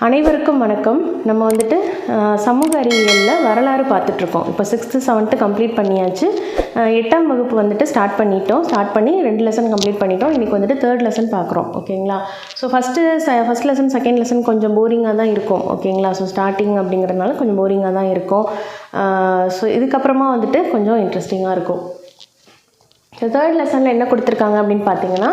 அனைவருக்கும் வணக்கம். நம்ம வந்துட்டு சமூக அறிவியலில் வரலாறு பார்த்துட்ருக்கோம். இப்போ 6th 7th கம்ப்ளீட் பண்ணியாச்சு. 8ஆம் வகுப்பு வந்துட்டு ஸ்டார்ட் பண்ணி 2 லெசன் கம்ப்ளீட் பண்ணிட்டோம். இன்றைக்கி வந்துட்டு 3rd லெசன் பார்க்குறோம். ஓகேங்களா? So first lesson second lesson கொஞ்சம் போரிங்காக தான் இருக்கும். ஓகேங்களா? ஸோ ஸ்டார்டிங் அப்படிங்கிறதுனால கொஞ்சம் போரிங்காக தான் இருக்கும். ஸோ இதுக்கப்புறமா வந்துட்டு கொஞ்சம் இன்ட்ரெஸ்டிங்காக இருக்கும். ஸோ 3rd லெசனில் என்ன கொடுத்துருக்காங்க அப்படின்னு பார்த்தீங்கன்னா,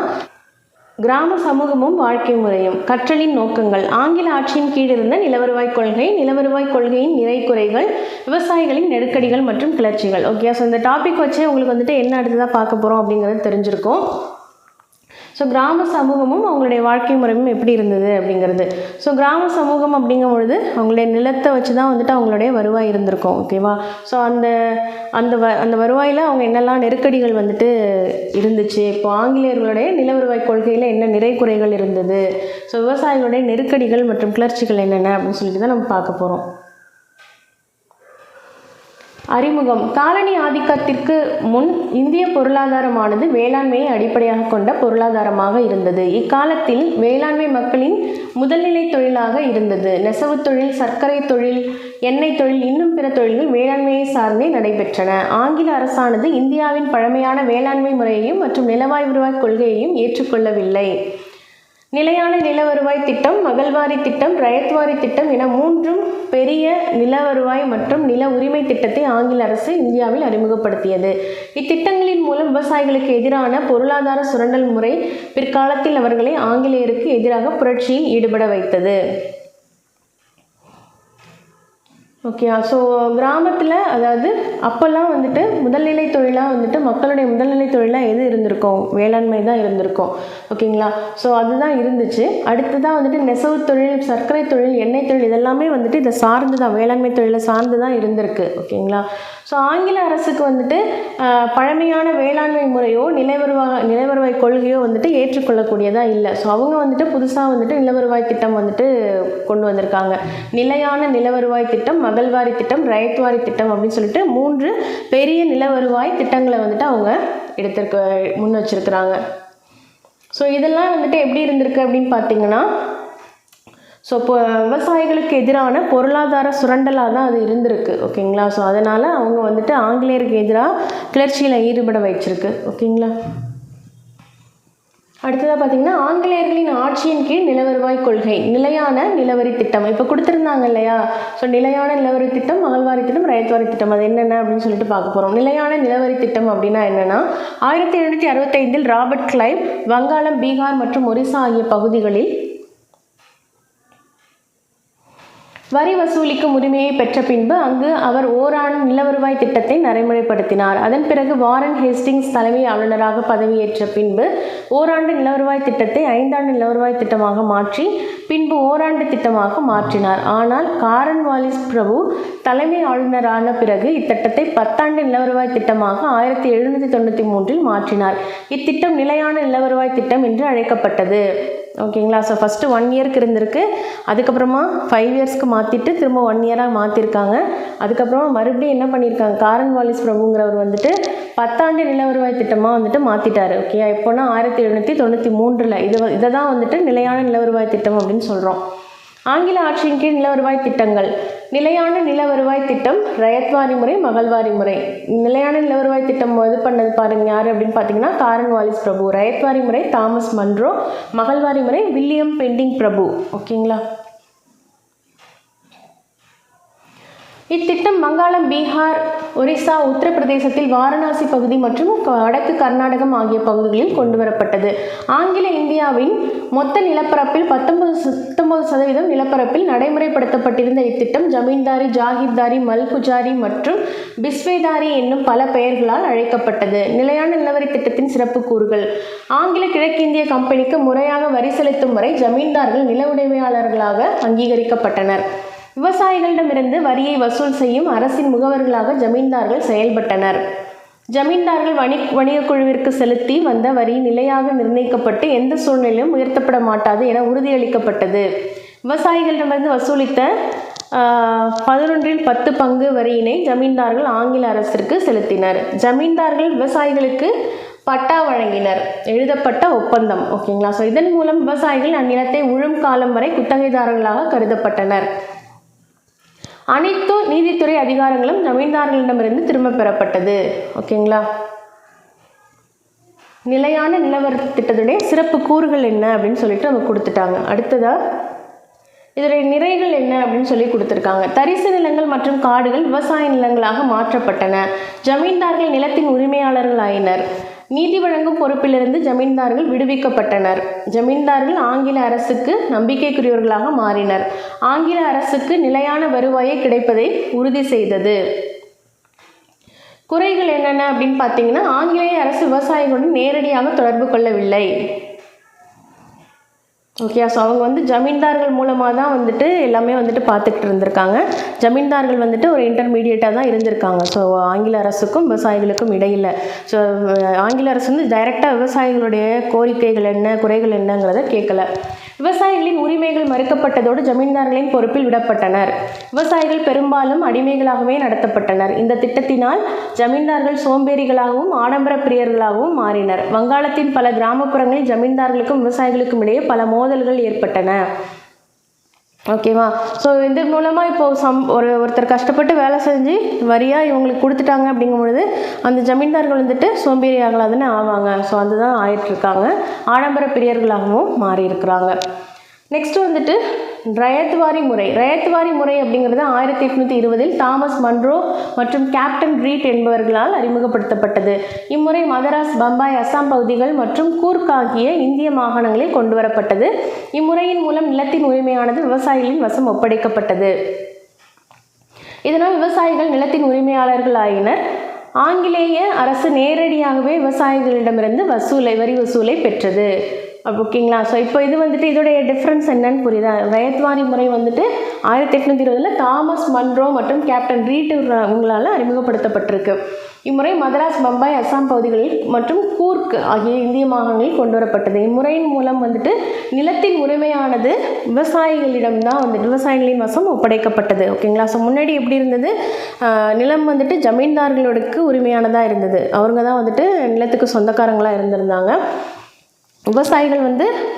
கிராம சமூகமும் வாழ்க்கை முறையும், கற்றலின் நோக்கங்கள், ஆங்கில ஆட்சியின் கீழ் இருந்த நிலவருவாய் கொள்கை, நிலவருவாய் கொள்கையின் நிறை குறைகள், விவசாயிகளின் நெருக்கடிகள் மற்றும் கிளர்ச்சிகள். ஓகே, ஸோ இந்த டாபிக் வச்சு உங்களுக்கு வந்துட்டு என்ன அடுத்ததாக பார்க்க போகிறோம் அப்படிங்கிறது தெரிஞ்சிருக்கும். ஸோ கிராம சமூகமும் அவங்களுடைய வாழ்க்கை முறையும் எப்படி இருந்தது அப்படிங்கிறது. ஸோ கிராம சமூகம் அப்படிங்கும் பொழுது அவங்களுடைய நிலத்தை வச்சு தான் வந்துட்டு அவங்களுடைய வருவாய் இருந்திருக்கும். ஓகேவா? ஸோ அந்த வருவாயில் அவங்க என்னெல்லாம் நெருக்கடிகள் வந்துட்டு இருந்துச்சு, இப்போ ஆங்கிலேயர்களுடைய நில வருவாய் கொள்கையில் என்ன நிறை குறைகள் இருந்தது, ஸோ விவசாயிகளுடைய நெருக்கடிகள் மற்றும் கிளர்ச்சிகள் என்னென்ன அப்படின்னு சொல்லிட்டு தான் நம்ம பார்க்க போகிறோம். அறிமுகம். காலனி ஆதிக்கத்திற்கு முன் இந்திய பொருளாதாரமானது வேளாண்மையை அடிப்படையாக கொண்ட பொருளாதாரமாக இருந்தது. இக்காலத்தில் வேளாண்மை மக்களின் முதல்நிலை தொழிலாக இருந்தது. நெசவு தொழில், சர்க்கரை தொழில், எண்ணெய் தொழில், இன்னும் பிற தொழில்கள் வேளாண்மையை சார்ந்தே நடைபெற்றன. ஆங்கில அரசானது இந்தியாவின் பழமையான வேளாண்மை முறையையும் மற்றும் நிலவாய் வருவாய் கொள்கையையும் ஏற்றுக்கொள்ளவில்லை. நிலையான நில வருவாய் திட்டம், மகள்வாரி திட்டம், ரயத்வாரி திட்டம் என 3 பெரிய நில வருவாய் மற்றும் நில உரிமை திட்டத்தை ஆங்கில அரசு இந்தியாவில் அறிமுகப்படுத்தியது. இத்திட்டங்களின் மூலம் விவசாயிகளுக்கு எதிரான பொருளாதார சுரண்டல் முறை பிற்காலத்தில் அவர்களை ஆங்கிலேயருக்கு எதிராக புரட்சியில் ஈடுபட வைத்தது. ஓகே, ஸோ கிராமத்தில் அதாவது அப்போல்லாம் வந்துட்டு முதல்நிலை தொழிலாக வந்துட்டு மக்களுடைய முதல்நிலை தொழிலாக எது இருந்திருக்கும்? வேளாண்மை தான் இருந்திருக்கும். ஓகேங்களா? ஸோ அதுதான் இருந்துச்சு. அடுத்து தான் வந்துட்டு நெசவு தொழில், சர்க்கரை தொழில், எண்ணெய் தொழில் இதெல்லாமே வந்துட்டு இதை சார்ந்து தான், வேளாண்மை தொழிலை சார்ந்து தான் இருந்திருக்கு. ஓகேங்களா? ஸோ ஆங்கில அரசுக்கு வந்துட்டு பழமையான வேளாண்மை முறையோ நிலவருவாய் கொள்கையோ வந்துட்டு ஏற்றுக்கொள்ளக்கூடியதாக இல்லை. ஸோ அவங்க வந்துட்டு புதுசாக வந்துட்டு நிலவருவாய் திட்டம் வந்துட்டு கொண்டு வந்திருக்காங்க. நிலையான நிலவருவாய் திட்டம், மகள்வாரி திட்டம், ரயத்வாரி திட்டம் அப்படின்னு சொல்லிட்டு 3 பெரிய நில வருவாய் திட்டங்களை வந்துட்டு அவங்க முன் வச்சிருக்கிறாங்க. ஸோ இதெல்லாம் வந்துட்டு எப்படி இருந்திருக்கு அப்படின்னு பார்த்தீங்கன்னா, ஸோ இப்போ விவசாயிகளுக்கு எதிரான பொருளாதார சுரண்டலாக தான் அது இருந்திருக்கு. ஓகேங்களா? ஸோ அதனால் அவங்க வந்துட்டு ஆங்கிலேயருக்கு எதிராக கிளர்ச்சியில் ஈடுபட வச்சிருக்கு. ஓகேங்களா? அடுத்ததாக பார்த்தீங்கன்னா, ஆங்கிலேயர்களின் ஆட்சியின் கீழ் நிலவருவாய் கொள்கை, நிலையான நிலவரி திட்டம் இப்போ கொடுத்துருந்தாங்க இல்லையா? ஸோ நிலையான நிலவரி திட்டம், மகள்வாரி திட்டம், ரயத்வாரி திட்டம் அது என்னென்ன அப்படின்னு சொல்லிட்டு பார்க்க போகிறோம். நிலையான நிலவரி திட்டம் அப்படின்னா என்னென்னா, 1765 ராபர்ட் கிளைவ் வங்காளம், பீகார் மற்றும் ஒரிசா ஆகிய பகுதிகளில் வரி வசூலிக்கும் உரிமையை பெற்ற பின்பு அங்கு அவர் ஓராண்டு நிலவருவாய் திட்டத்தை நடைமுறைப்படுத்தினார். அதன் பிறகு வாரன் ஹேஸ்டிங்ஸ் தலைமை ஆளுநராக பதவியேற்ற பின்பு ஓராண்டு நிலவருவாய் திட்டத்தை 5 ஆண்டு நிலவருவாய் திட்டமாக மாற்றி பின்பு ஓராண்டு திட்டமாக மாற்றினார். ஆனால் காரன்வாலிஸ் பிரபு தலைமை ஆளுநரான பிறகு இத்திட்டத்தை 10 ஆண்டு நிலவருவாய் திட்டமாக 1793 மாற்றினார். இத்திட்டம் நிலையான நிலவருவாய் திட்டம் என்று அழைக்கப்பட்டது. ஓகேங்களா? ஸோ ஃபஸ்ட்டு 1 இயருக்கு இருந்திருக்கு, அதுக்கப்புறமா 5 இயர்ஸ்க்கு மாற்றிட்டு திரும்ப 1 இயராக மாற்றிருக்காங்க. அதுக்கப்புறமா மறுபடியும் என்ன பண்ணியிருக்காங்க, காரன்வாலிஸ் பிரபுங்கிறவர் வந்துட்டு 10 ஆண்டு நில வருவாய் திட்டமாக வந்துட்டு மாற்றிட்டார். ஓகே, எப்போனா 1793 இதை தான் வந்துட்டு நிலையான நில வருவாய் திட்டம் அப்படின்னு சொல்கிறோம். ஆங்கில ஆட்சியின் கீழ் நில வருவாய் திட்டங்கள். நிலையான நில வருவாய் திட்டம், ரயத்வாரி முறை, மகள்வாரி முறை. நிலையான நில வருவாய் திட்டம் இது பண்ணது பாருங்க யார் அப்படின்னு பார்த்தீங்கன்னா, காரன்வாலிஸ் பிரபு. ரயத்வாரி முறை தாமஸ் மன்ரோ. மகள்வாரி முறை வில்லியம் பெண்டிங் பிரபு. ஓகேங்களா? இத்திட்டம் வங்காளம், பீகார், ஒரிசா, உத்தரப்பிரதேசத்தில் வாரணாசி பகுதி மற்றும் வடக்கு கர்நாடகம் ஆகிய பகுதிகளில் கொண்டு வரப்பட்டது. ஆங்கில இந்தியாவின் மொத்த நிலப்பரப்பில் 19% நிலப்பரப்பில் நடைமுறைப்படுத்தப்பட்டிருந்த இத்திட்டம் ஜமீன்தாரி, ஜாகிர்தாரி, மல்குஜாரி மற்றும் பிஸ்வேதாரி என்னும் பல பெயர்களால் அழைக்கப்பட்டது. நிலையான நிலவரி திட்டத்தின் சிறப்பு கூறுகள். ஆங்கில கிழக்கிந்திய கம்பெனிக்கு முறையாக வரி செலுத்தும் வரை ஜமீன்தார்கள் நில உடைமையாளர்களாக அங்கீகரிக்கப்பட்டனர். விவசாயிகளிடமிருந்து வரியை வசூல் செய்யும் அரசின் முகவர்களாக ஜமீன்தார்கள் செயல்பட்டனர். ஜமீன்தார்கள் வணிக குழுவிற்கு செலுத்தி வந்த வரி நிலையாக நிர்ணயிக்கப்பட்டு எந்த சூழ்நிலையிலும் உயர்த்தப்பட மாட்டாது என உறுதியளிக்கப்பட்டது. விவசாயிகளிடமிருந்து வசூலித்த 11/10 பங்கு வரியினை ஜமீன்தார்கள் ஆங்கில அரசிற்கு செலுத்தினர். ஜமீன்தார்கள் விவசாயிகளுக்கு பட்டா வழங்கினர், எழுதப்பட்ட ஒப்பந்தம். ஓகேங்களா. ஸோ இதன் மூலம் விவசாயிகள் அந்நிலத்தை உழும் காலம் வரை குத்தகைதாரர்களாக கருதப்பட்டனர். அனைத்து நீதித்துறை அதிகாரங்களும் ஜமீன்தார்களிடமிருந்து திரும்ப பெறப்பட்டது. ஓகேங்களா. நிலையான நிலவர திட்டத்துடைய சிறப்பு கூறுகள் என்ன அப்படின்னு சொல்லிட்டு அவங்க கொடுத்துட்டாங்க. அடுத்ததாக இதனுடைய நிறைகள் என்ன அப்படின்னு சொல்லி கொடுத்துருக்காங்க. தரிசு நிலங்கள் மற்றும் காடுகள் விவசாய நிலங்களாக மாற்றப்பட்டன. ஜமீன்தார்கள் நிலத்தின் உரிமையாளர்கள் ஆயினர். நீதி வழங்கும் பொறுப்பிலிருந்து ஜமீன்தார்கள் விடுவிக்கப்பட்டனர். ஜமீன்தார்கள் ஆங்கில அரசுக்கு நம்பிக்கைக்குரியவர்களாக மாறினர். ஆங்கில அரசுக்கு நிலையான வருவாயை கிடைப்பதை உறுதி செய்தது. குறைகள் என்னென்ன அப்படின்னு பார்த்தீங்கன்னா, ஆங்கிலேய அரசு விவசாயிகளுடன் நேரடியாக தொடர்பு கொள்ளவில்லை. ஓகே. ஸோ அவங்க ஜமீன்தார்கள் மூலமாக தான் எல்லாமே பார்த்துக்கிட்டு இருந்திருக்காங்க. ஜமீன்தார்கள் ஒரு இன்டர்மீடியேட்டாக தான் இருந்திருக்காங்க. ஸோ ஆங்கில அரசுக்கும் விவசாயிகளுக்கும் இடையில். ஸோ ஆங்கில அரசு டைரெக்டாக விவசாயிகளுடைய கோரிக்கைகள் என்ன, குறைகள் என்னங்கிறத கேட்கல. விவசாயிகளின் உரிமைகள் மறுக்கப்பட்டதோடு ஜமீன்தார்களின் பொறுப்பில் விடப்பட்டனர். விவசாயிகள் பெரும்பாலும் அடிமைகளாகவே நடத்தப்பட்டனர். இந்த திட்டத்தினால் ஜமீன்தார்கள் சோம்பேறிகளாகவும் ஆடம்பர பிரியர்களாகவும் மாறினர். வங்காளத்தின் பல கிராமப்புறங்களில் ஜமீன்தார்களுக்கும் விவசாயிகளுக்கும் இடையே பல மோதல்கள் ஏற்பட்டன. ஓகேவா. ஸோ இதன் மூலமாக இப்போது ஒருத்தர் கஷ்டப்பட்டு வேலை செஞ்சு வரியாக இவங்களுக்கு கொடுத்துட்டாங்க அப்படிங்கும் பொழுது அந்த ஜமீன்தார்கள் சோம்பேறியாகலாம் தானே ஆவாங்க. ஸோ அதுதான் ஆயிட்டுருக்காங்க. ஆடம்பர பிரியர்களாகவும் மாறி இருக்கிறாங்க. நெக்ஸ்ட்டு ரயத்வாரி முறை. ரயத்வாரி முறை அப்படிங்கிறது 1820 தாமஸ் மன்ரோ மற்றும் கேப்டன் ரீட் என்பவர்களால் அறிமுகப்படுத்தப்பட்டது. இம்முறை மதராஸ், பம்பாய், அஸ்ஸாம் பகுதிகள் மற்றும் கூர்க் ஆகிய இந்திய மாகாணங்களில் கொண்டு வரப்பட்டது. இம்முறையின் மூலம் நிலத்தின் உரிமையானது விவசாயிகளின் வசம் ஒப்படைக்கப்பட்டது. இதனால் விவசாயிகள் நிலத்தின் உரிமையாளர்கள் ஆயினர். ஆங்கிலேய அரசு நேரடியாகவே விவசாயிகளிடமிருந்து வரி வசூலை பெற்றது. ஓகேங்களா. ஸோ இப்போ இதோடைய டிஃப்ரென்ஸ் என்னன்னு புரியுதா. ரயத்வாரி முறை 1820 தாமஸ் மன்ரோ மற்றும் கேப்டன் ரீட் இவங்களால் அறிமுகப்படுத்தப்பட்டிருக்கு. இம்முறை மதராஸ், பம்பாய், அஸ்ஸாம் பகுதிகளில் மற்றும் கூர்க் ஆகிய இந்திய மாகாணங்களில் கொண்டு வரப்பட்டது. இம்முறையின் மூலம் நிலத்தின் உரிமையானது விவசாயிகளிடம்தான் விவசாயிகளின் வசம் ஒப்படைக்கப்பட்டது. ஓகேங்களா. ஸோ முன்னாடி எப்படி இருந்தது, நிலம் ஜமீன்தார்களுக்கு உரிமையானதாக இருந்தது. அவங்க தான் நிலத்துக்கு சொந்தக்காரங்களாக இருந்திருந்தாங்க. விவசாயிகள்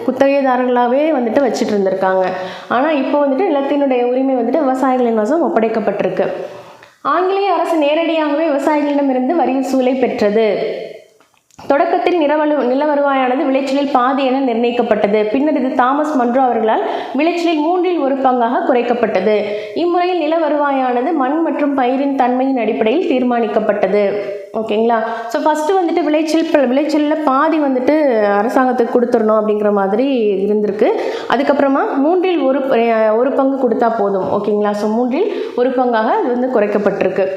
குத்தகைதாரர்களாகவே வச்சுட்டு இருந்திருக்காங்க. ஆனால் இப்போ நிலத்தினுடைய உரிமை விவசாயிகளின் வசம் ஒப்படைக்கப்பட்டிருக்கு. ஆங்கிலேய அரசு நேரடியாகவே விவசாயிகளிடமிருந்து வரி வசூலை பெற்றது. தொடக்கத்தில் நில வருவாயானது விளைச்சலில் பாதி என நிர்ணயிக்கப்பட்டது. பின்னர் இது தாமஸ் மன்ரோ அவர்களால் விளைச்சலில் 1/3 பங்காக குறைக்கப்பட்டது. இம்முறையில் நில வருவாயானது மண் மற்றும் பயிரின் தன்மையின் அடிப்படையில் தீர்மானிக்கப்பட்டது. ஓகேங்களா. ஸோ ஃபஸ்ட்டு விளைச்சலில் பாதி அரசாங்கத்துக்கு கொடுத்துடணும் அப்படிங்கிற மாதிரி இருந்திருக்கு. அதுக்கப்புறமா 1/3 பங்கு கொடுத்தா போதும். ஓகேங்களா. ஸோ 1/3 பங்காக அது குறைக்கப்பட்டிருக்கு.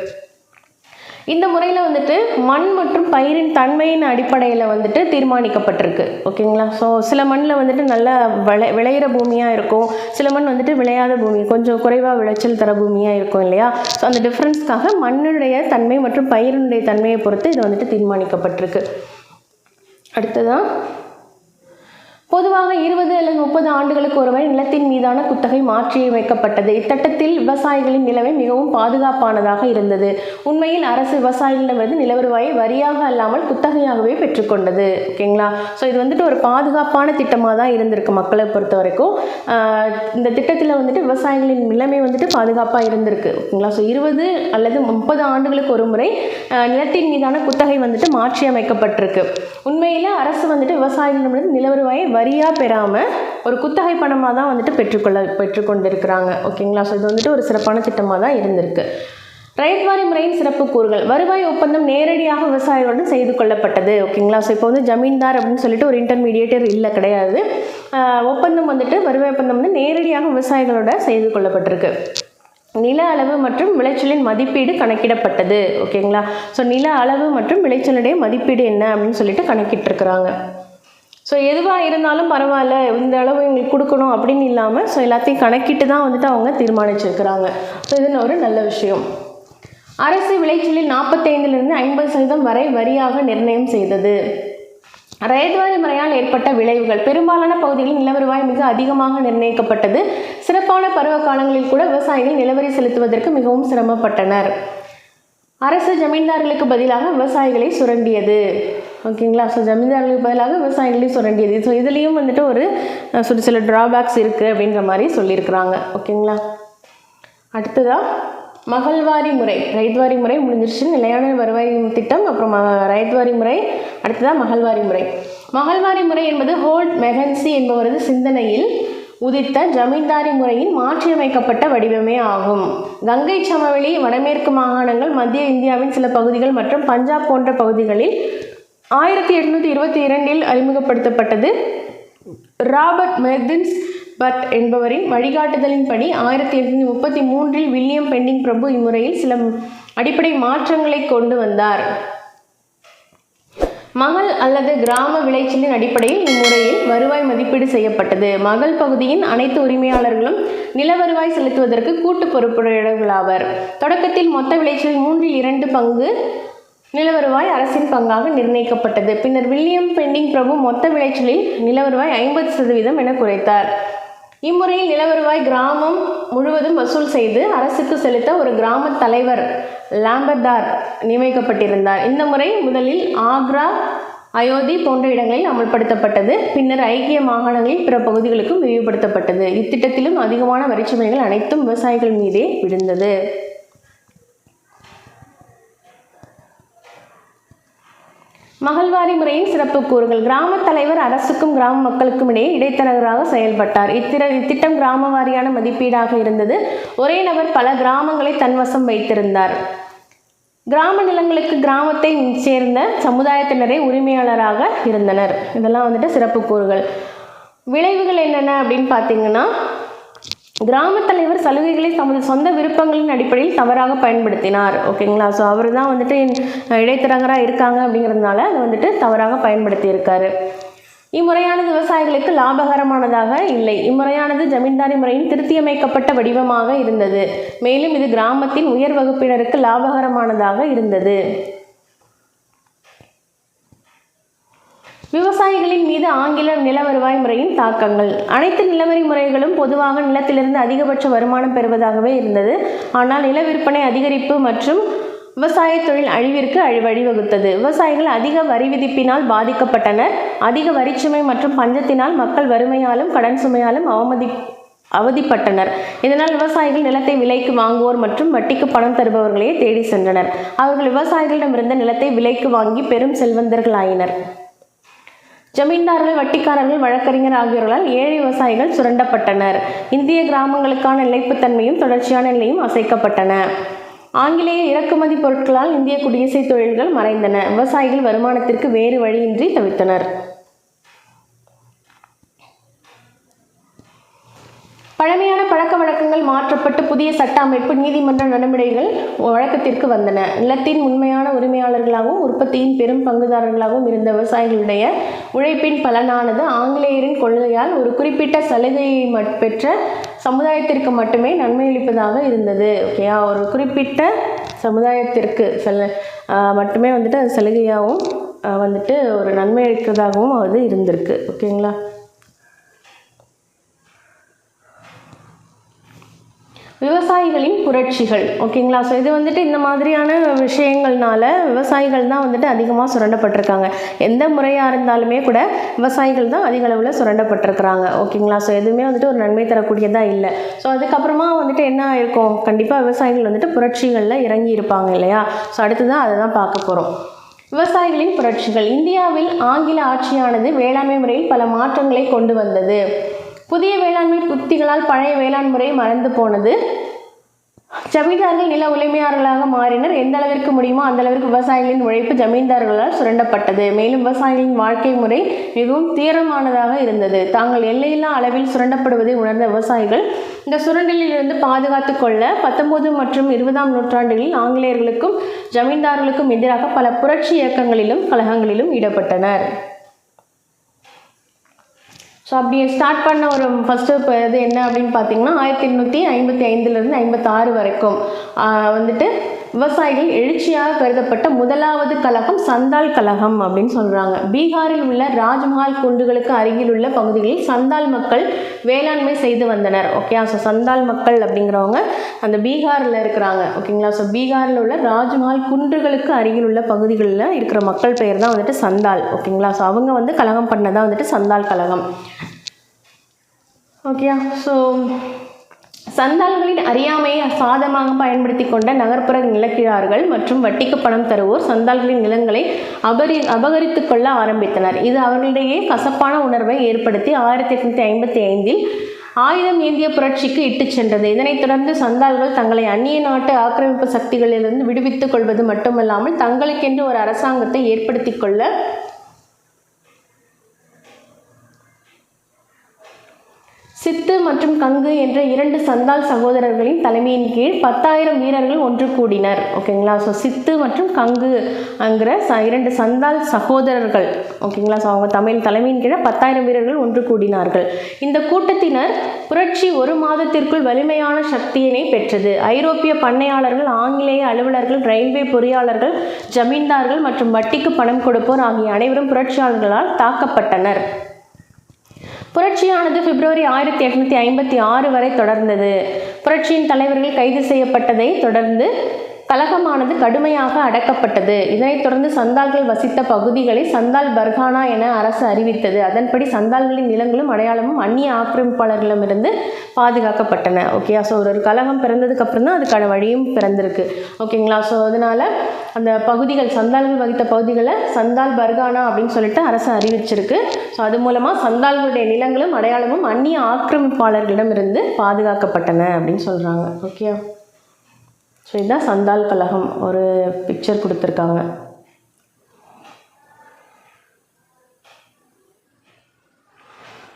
இந்த முறையில் மண் மற்றும் பயிரின் தன்மையின் அடிப்படையில் தீர்மானிக்கப்பட்டிருக்கு. ஓகேங்களா. ஸோ சில மண்ணில் நல்லா விளையிற பூமியாக இருக்கும், சில மண் விளையாத பூமி, கொஞ்சம் குறைவாக விளைச்சல் தர பூமியாக இருக்கும் இல்லையா. ஸோ அந்த டிஃப்ரென்ஸ்க்காக மண்ணுடைய தன்மை மற்றும் பயிரினுடைய தன்மையை பொறுத்து இது தீர்மானிக்கப்பட்டிருக்கு. அடுத்ததான் பொதுவாக 20 அல்லது 30 ஆண்டுகளுக்கு ஒருமுறை நிலத்தின் மீதான குத்தகை மாற்றியமைக்கப்பட்டது. இத்திட்டத்தில் விவசாயிகளின் நிலைமை மிகவும் பாதுகாப்பானதாக இருந்தது. உண்மையில் அரசு விவசாயிகளிடமிருந்து நில வருவாயை வரியாக அல்லாமல் குத்தகையாகவே பெற்றுக்கொண்டது. ஓகேங்களா. ஸோ இது ஒரு பாதுகாப்பான திட்டமாக தான் இருந்திருக்கு மக்களை பொறுத்த வரைக்கும். இந்த திட்டத்தில் விவசாயிகளின் நிலைமை பாதுகாப்பாக இருந்திருக்கு. ஓகேங்களா. ஸோ 20 அல்லது 30 ஆண்டுகளுக்கு ஒரு முறை நிலத்தின் மீதான குத்தகை மாற்றி அமைக்கப்பட்டிருக்கு. உண்மையில் அரசு விவசாயிகளிடமிருந்து நில வருவாயை வரியாக பெறாமல் ஒரு குத்தகை பணமாக தான் பெற்றுக்கொண்டிருக்கிறாங்க. ஓகேங்களா. ஸோ இது ஒரு சிறப்பான திட்டமாக தான் இருந்திருக்கு. ரயத்வாரி முறையின் சிறப்பு கூறுகள். வருவாய் ஒப்பந்தம் நேரடியாக விவசாயிகளுடன் செய்து கொள்ளப்பட்டது. ஓகேங்களா. ஸோ இப்போ ஜமீன்தார் அப்படின்னு சொல்லிட்டு ஒரு இன்டர்மீடியேட்டர் கிடையாது. ஒப்பந்தம் வருவாய் ஒப்பந்தம் நேரடியாக விவசாயிகளோட செய்து கொள்ளப்பட்டிருக்கு. நில அளவு மற்றும் விளைச்சலின் மதிப்பீடு கணக்கிடப்பட்டது. ஓகேங்களா. ஸோ நில அளவு மற்றும் விளைச்சலுடைய மதிப்பீடு என்ன அப்படின்னு சொல்லிட்டு கணக்கிட்டுருக்குறாங்க. ஸோ எதுவாக இருந்தாலும் பரவாயில்ல, இந்த அளவு எங்களுக்கு கொடுக்கணும் அப்படின்னு இல்லாமல் ஸோ எல்லாத்தையும் கணக்கிட்டு தான் அவங்க தீர்மானிச்சிருக்கிறாங்க. ஸோ இது ஒரு நல்ல விஷயம். அரசு விளைச்சலில் 45% 50% வரை வரியாக நிர்ணயம் செய்தது. ரயத்வாரி முறையால் ஏற்பட்ட விளைவுகள். பெரும்பாலான பகுதிகளில் நில வருவாய் மிக அதிகமாக நிர்ணயிக்கப்பட்டது. சிறப்பான பருவ காலங்களில் கூட விவசாயிகள் நிலவரி செலுத்துவதற்கு மிகவும் சிரமப்பட்டனர். அரசு ஜமீன்தார்களுக்கு பதிலாக விவசாயிகளை சுரண்டியது. ஓகேங்களா. ஸோ ஜமீன்தார்களுக்கு பதிலாக விவசாயிகளையும் சுரண்டியது. ஸோ இதுலேயும் வந்துட்டு ஒரு சில ட்ராபேக்ஸ் இருக்குது அப்படின்ற மாதிரி சொல்லியிருக்கிறாங்க. ஓகேங்களா. அடுத்ததாக மகள்வாரி முறை, ரைத்வாரி முறை முடிஞ்சிருச்சு. நிலையான வருவாய் திட்டம், அப்புறம் ரைத்வாரி முறை, அடுத்ததாக மகள்வாரி முறை. மகள்வாரி முறை என்பது ஹோல்ட் மெகன்சி என்பவரது சிந்தனையில் உதித்த ஜமீன்தாரி முறையின் மாற்றியமைக்கப்பட்ட வடிவமே ஆகும். கங்கை சமவெளி, வடமேற்கு மாகாணங்கள், மத்திய இந்தியாவின் சில பகுதிகள் மற்றும் பஞ்சாப் போன்ற பகுதிகளில் 1822 அறிமுகப்படுத்தப்பட்டது. ராபர்ட் மெர்டின்ஸ் பட் என்பவரின் வழிகாட்டுதலின்படி 1833 வில்லியம் பெண்டிங் பிரபு இம்முறையில் சில அடிப்படை மாற்றங்களை கொண்டு வந்தார். மகள் அல்லது கிராம விளைச்சலின் அடிப்படையில் இம்முறையில் வருவாய் மதிப்பீடு செய்யப்பட்டது. மகள் பகுதியின் அனைத்து உரிமையாளர்களும் நில வருவாய் செலுத்துவதற்கு கூட்டு பொறுப்புடையவர்களாவர். தொடக்கத்தில் மொத்த விளைச்சலில் 3/2 பங்கு நில வருவாய் அரசின் பங்காக நிர்ணயிக்கப்பட்டது. பின்னர் வில்லியம் பெண்டிங் பிரபு மொத்த விளைச்சலில் நில வருவாய் 50% என குறைத்தார். இம்முறையில் நில வருவாய் கிராமம் முழுவதும் வசூல் செய்து அரசுக்கு செலுத்த ஒரு கிராம தலைவர் லாம்பர்தார் நியமிக்கப்பட்டிருந்தார். இந்த முறை முதலில் ஆக்ரா, அயோத்தி போன்ற இடங்களில் அமல்படுத்தப்பட்டது. பின்னர் ஐக்கிய மாகாணங்களில் பிற பகுதிகளுக்கும் விரிவுபடுத்தப்பட்டது. இத்திட்டத்திலும் அதிகமான வரிச்சுமைகள் அனைத்தும் விவசாயிகள் மீதே விழுந்தது. மகள்வாரி முறையின் சிறப்பு கூறுகள். கிராம தலைவர் அரசுக்கும் கிராம மக்களுக்கும் இடையே இடைத்தரகராக செயல்பட்டார். இத்திட்டம் கிராம வாரியான மதிப்பீடாக இருந்தது. ஒரே நபர் பல கிராமங்களை தன்வசம் வைத்திருந்தார். கிராம நிலங்களுக்கு கிராமத்தை சேர்ந்த சமுதாயத்தினரே உரிமையாளராக இருந்தனர். இதெல்லாம் வந்துட்டு சிறப்பு கூறுகள். விளைவுகள் என்னென்ன அப்படின்னு பார்த்தீங்கன்னா, கிராம தலைவர் சலுகைகளை தமது சொந்த விருப்பங்களின் அடிப்படையில் தவறாக பயன்படுத்தினார். ஓகேங்களா. ஸோ அவர் தான் வந்துட்டு இடைத்தரகராக இருக்காங்க அப்படிங்கிறதுனால அதை வந்துட்டு தவறாக பயன்படுத்தி இருக்காரு. இம்முறையானது விவசாயிகளுக்கு லாபகரமானதாக இல்லை. இம்முறையானது ஜமீன்தாரி முறையின் திருத்தியமைக்கப்பட்ட வடிவமாக இருந்தது. மேலும் இது கிராமத்தின் உயர் வகுப்பினருக்கு லாபகரமானதாக இருந்தது. விவசாயிகளின் மீது ஆங்கில நில வருவாய் முறையின் தாக்கங்கள். அனைத்து நிலவரி முறைகளும் பொதுவாக நிலத்திலிருந்து அதிகபட்ச வருமானம் பெறுவதாகவே இருந்தது. ஆனால் நில விற்பனை அதிகரிப்பு மற்றும் விவசாய தொழில் அழிவிற்கு வழிவகுத்தது. விவசாயிகள் அதிக வரி விதிப்பினால் பாதிக்கப்பட்டனர். அதிக வரிச்சுமை மற்றும் பஞ்சத்தினால் மக்கள் வறுமையாலும் கடன் சுமையாலும் அவதிப்பட்டனர். இதனால் விவசாயிகள் நிலத்தை விலைக்கு வாங்குவோர் மற்றும் வட்டிக்கு பணம் தருபவர்களையே தேடி சென்றனர். அவர்கள் விவசாயிகளிடமிருந்த நிலத்தை விலைக்கு வாங்கி பெரும் செல்வந்தர்களாயினர். ஜமீன்தார்கள், வட்டிக்காரர்கள், வழக்கறிஞர் ஆகியோர்களால் ஏழை விவசாயிகள் சுரண்டப்பட்டனர். இந்திய கிராமங்களுக்கான நிலைப்புத்தன்மையும் தொடர்ச்சியான நிலையும் அசைக்கப்பட்டன. ஆங்கிலேய இறக்குமதி பொருட்களால் இந்திய குடியரசு தொழில்கள் மறைந்தன. விவசாயிகள் வருமானத்திற்கு வேறு வழியின்றி தவித்தனர். பழமையான பழக்க வழக்கங்கள் மாற்றப்பட்டு புதிய சட்ட அமைப்பு, நீதிமன்ற நடைமுறைகள் வழக்கத்திற்கு வந்தன. நிலத்தின் உண்மையான உரிமையாளர்களாகவும் உற்பத்தியின் பெரும் பங்குதாரர்களாகவும் இருந்த விவசாயிகளுடைய உழைப்பின் பலனானது ஆங்கிலேயரின் கொள்கையால் ஒரு குறிப்பிட்ட சலுகையை பெற்ற சமுதாயத்திற்கு மட்டுமே நன்மையளிப்பதாக இருந்தது. ஓகேயா. ஒரு குறிப்பிட்ட சமுதாயத்திற்கு மட்டுமே வந்துட்டு அது சலுகையாகவும் வந்துட்டு ஒரு நன்மை அளிக்கிறதாகவும் அது இருந்திருக்கு. ஓகேங்களா. விவசாயிகளின் புரட்சிகள். ஓகேங்களா. ஸோ இது வந்துட்டு இந்த மாதிரியான விஷயங்கள்னால விவசாயிகள் தான் வந்துட்டு அதிகமாக சுரண்டப்பட்டிருக்காங்க. எந்த முறையாக இருந்தாலுமே கூட விவசாயிகள் தான் அதிக அளவில் சுரண்டப்பட்டிருக்கிறாங்க. ஓகேங்களா. ஸோ எதுவுமே வந்துட்டு ஒரு நன்மை தரக்கூடியதாக இல்லை. ஸோ அதுக்கப்புறமா வந்துட்டு என்ன இருக்கும், கண்டிப்பாக விவசாயிகள் வந்துட்டு புரட்சிகளில் இறங்கி இருப்பாங்க இல்லையா. ஸோ அடுத்து தான் அதை தான் பார்க்க போகிறோம். விவசாயிகளின் புரட்சிகள். இந்தியாவில் ஆங்கில ஆட்சியானது வேளாண்மை முறையில் பல மாற்றங்களை கொண்டு வந்தது. புதிய வேளாண்மை உத்திகளால் பழைய வேளாண் முறை மறந்து போனது. ஜமீன்தார்கள் நில உரிமையாளர்களாக மாறினர். எந்த அளவிற்கு முடியுமோ அந்த அளவிற்கு விவசாயிகளின் உழைப்பு ஜமீன்தார்களால் சுரண்டப்பட்டது. மேலும் விவசாயிகளின் வாழ்க்கை முறை மிகவும் தீவிரமானதாக இருந்தது. தாங்கள் எல்லையில்லா அளவில் சுரண்டப்படுவதை உணர்ந்த விவசாயிகள் இந்த சுரண்டலிலிருந்து பாதுகாத்து கொள்ள 19 மற்றும் 20ஆம் நூற்றாண்டுகளில் ஆங்கிலேயர்களுக்கும் ஜமீன்தார்களுக்கும் எதிராக பல புரட்சி இயக்கங்களிலும் கழகங்களிலும் ஈடுபட்டனர். ஸோ அப்படி ஸ்டார்ட் பண்ண ஒரு ஃபஸ்ட்டு இது என்ன அப்படின்னு பார்த்தீங்கன்னா 1855 56 வரைக்கும் வந்துட்டு விவசாயிகள் எழுச்சியாக கருதப்பட்ட முதலாவது கழகம் சந்தால் கழகம் அப்படின்னு சொல்கிறாங்க. பீகாரில் உள்ள ராஜ்மஹால் குன்றுகளுக்கு அருகில் உள்ள பகுதிகளில் சந்தால் மக்கள் வேளாண்மை செய்து வந்தனர். ஓகே. ஸோ சந்தால் மக்கள் அப்படிங்கிறவங்க அந்த பீகாரில் இருக்கிறாங்க. ஓகேங்களா. ஸோ பீகாரில் உள்ள ராஜ்மஹால் குன்றுகளுக்கு அருகில் உள்ள பகுதிகளில் இருக்கிற மக்கள் பெயர் தான் வந்துட்டு சந்தால். ஓகேங்களா. ஸோ அவங்க வந்து கலகம் பண்ணதான் வந்துட்டு சந்தால் கலகம். ஓகேயா. ஸோ சந்தால்களின் அறியாமையை சாதமாக பயன்படுத்தி கொண்ட நகர்ப்புற நிலக்கிழார்கள் மற்றும் வட்டிக்கு பணம் தருவோர் சந்தால்களின் நிலங்களை அபகரித்து கொள்ள ஆரம்பித்தனர். இது அவர்களிடையே கசப்பான உணர்வை ஏற்படுத்தி 1855 ஆயுதம் ஏந்திய புரட்சிக்கு இட்டு சென்றது. இதனைத் தொடர்ந்து சந்தால்கள் தங்களை அந்நிய நாட்டு ஆக்கிரமிப்பு சக்திகளிலிருந்து விடுவித்துக் கொள்வது மட்டுமல்லாமல் தங்களுக்கென்று ஒரு அரசாங்கத்தை ஏற்படுத்தி கொள்ள சித்து மற்றும் கங்கு என்ற 2 சந்தால் சகோதரர்களின் தலைமையின் கீழ் 10,000 வீரர்கள் ஒன்று கூடினர். ஓகேங்களா. ஸோ சித்து மற்றும் கங்கு என்கிற 2 சந்தால் சகோதரர்கள். ஓகேங்களா. ஸோ அவங்க தலைமையின் கீழே 10,000 வீரர்கள் ஒன்று கூடினார்கள். இந்த கூட்டத்தினர் புரட்சி 1 மாதத்திற்குள் வலிமையான சக்தியினை பெற்றது. ஐரோப்பிய பண்ணையாளர்கள், ஆங்கிலேய அலுவலர்கள், ரயில்வே பொறியாளர்கள், ஜமீன்தார்கள் மற்றும் வட்டிக்கு பணம் கொடுப்போர் ஆகிய அனைவரும் புரட்சியாளர்களால் தாக்கப்பட்டனர். புரட்சியானது பிப்ரவரி 1856 வரை தொடர்ந்தது. புரட்சியின் தலைவர்கள் கைது செய்யப்பட்டதை தொடர்ந்து கலகமானது கடுமையாக அடக்கப்பட்டது. இதனைத் தொடர்ந்து சந்தால்கள் வசித்த பகுதிகளை சந்தால் பர்கானா என அரசு அறிவித்தது. அதன்படி சந்தால்களின் நிலங்களும் அடையாளமும் அந்நிய ஆக்கிரமிப்பாளர்களிடமிருந்து பாதுகாக்கப்பட்டன. ஓகே. ஸோ ஒரு கலகம் பிறந்ததுக்கு அப்புறம் தான் அதுக்கான வழியும் பிறந்திருக்கு. ஓகேங்களா. ஸோ அதனால அந்த பகுதிகள் சந்தால்கள் வகித்த பகுதிகளை சந்தால் பர்கானா அப்படின்னு சொல்லிட்டு அரசு அறிவிச்சிருக்கு. ஸோ அது மூலமாக சந்தால்களுடைய நிலங்களும் அடையாளமும் அந்நிய ஆக்கிரமிப்பாளர்களிடமிருந்து பாதுகாக்கப்பட்டன அப்படின்னு சொல்கிறாங்க. ஓகே. ஸோ இதுதான் சந்தால் கலகம். ஒரு பிக்சர் கொடுத்துருக்காங்க.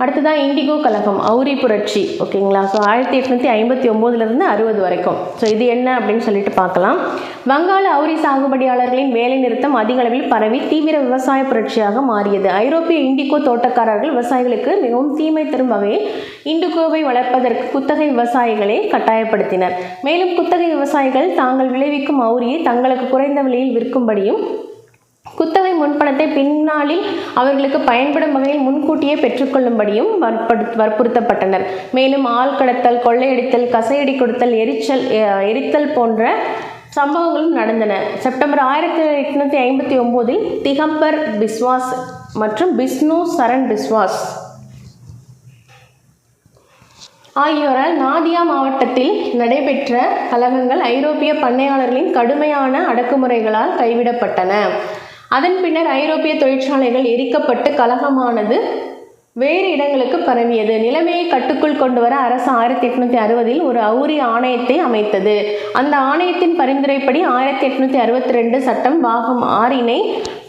அடுத்ததான் இண்டிகோ கலகம், அவுரி புரட்சி. ஓகேங்களா. ஸோ 1859 60 வரைக்கும். ஸோ இது என்ன அப்படின்னு சொல்லிட்டு பார்க்கலாம். வங்காள அவுரி சாகுபடியாளர்களின் வேலை நிறுத்தம் அதிக அளவில் பரவி தீவிர விவசாய புரட்சியாக மாறியது. ஐரோப்பிய இண்டிகோ தோட்டக்காரர்கள் விவசாயிகளுக்கு மிகவும் தீமை தரும் வகையில் இண்டிகோவை வளர்ப்பதற்கு குத்தகை விவசாயிகளை கட்டாயப்படுத்தினர். மேலும் குத்தகை விவசாயிகள் தாங்கள் விளைவிக்கும் அவுரியை தங்களுக்கு குறைந்த விலையில் விற்கும்படியும் குத்தகை முன்பணத்தை பின்னாளில் அவர்களுக்கு பயன்படும் வகையில் முன்கூட்டியே பெற்றுக்கொள்ளும்படியும் வற்புறுத்தப்பட்டனர். மேலும் ஆள் கடத்தல், கொள்ளையடித்தல், கசையடி கொடுத்தல், எரித்தல் போன்ற சம்பவங்களும் நடந்தன. செப்டம்பர் 1859 திகம்பர் பிஸ்வாஸ் மற்றும் பிஷ்ணு சரண் பிஸ்வாஸ் ஆகியோரால் நாதியா மாவட்டத்தில் நடைபெற்ற கலகங்கள் ஐரோப்பிய பண்ணையாளர்களின் கடுமையான அடக்குமுறைகளால் கைவிடப்பட்டன. அதன் பின்னர் ஐரோப்பிய தொழிற்சாலைகள் எரிக்கப்பட்டு கலகமானது வேறு இடங்களுக்கு பரவியது. நிலைமையை கட்டுக்குள் கொண்டு வர அரசு 1860 ஒரு அவுரி ஆணையத்தை அமைத்தது. அந்த ஆணையத்தின் பரிந்துரைப்படி 1862 சட்டம் பாகம் 6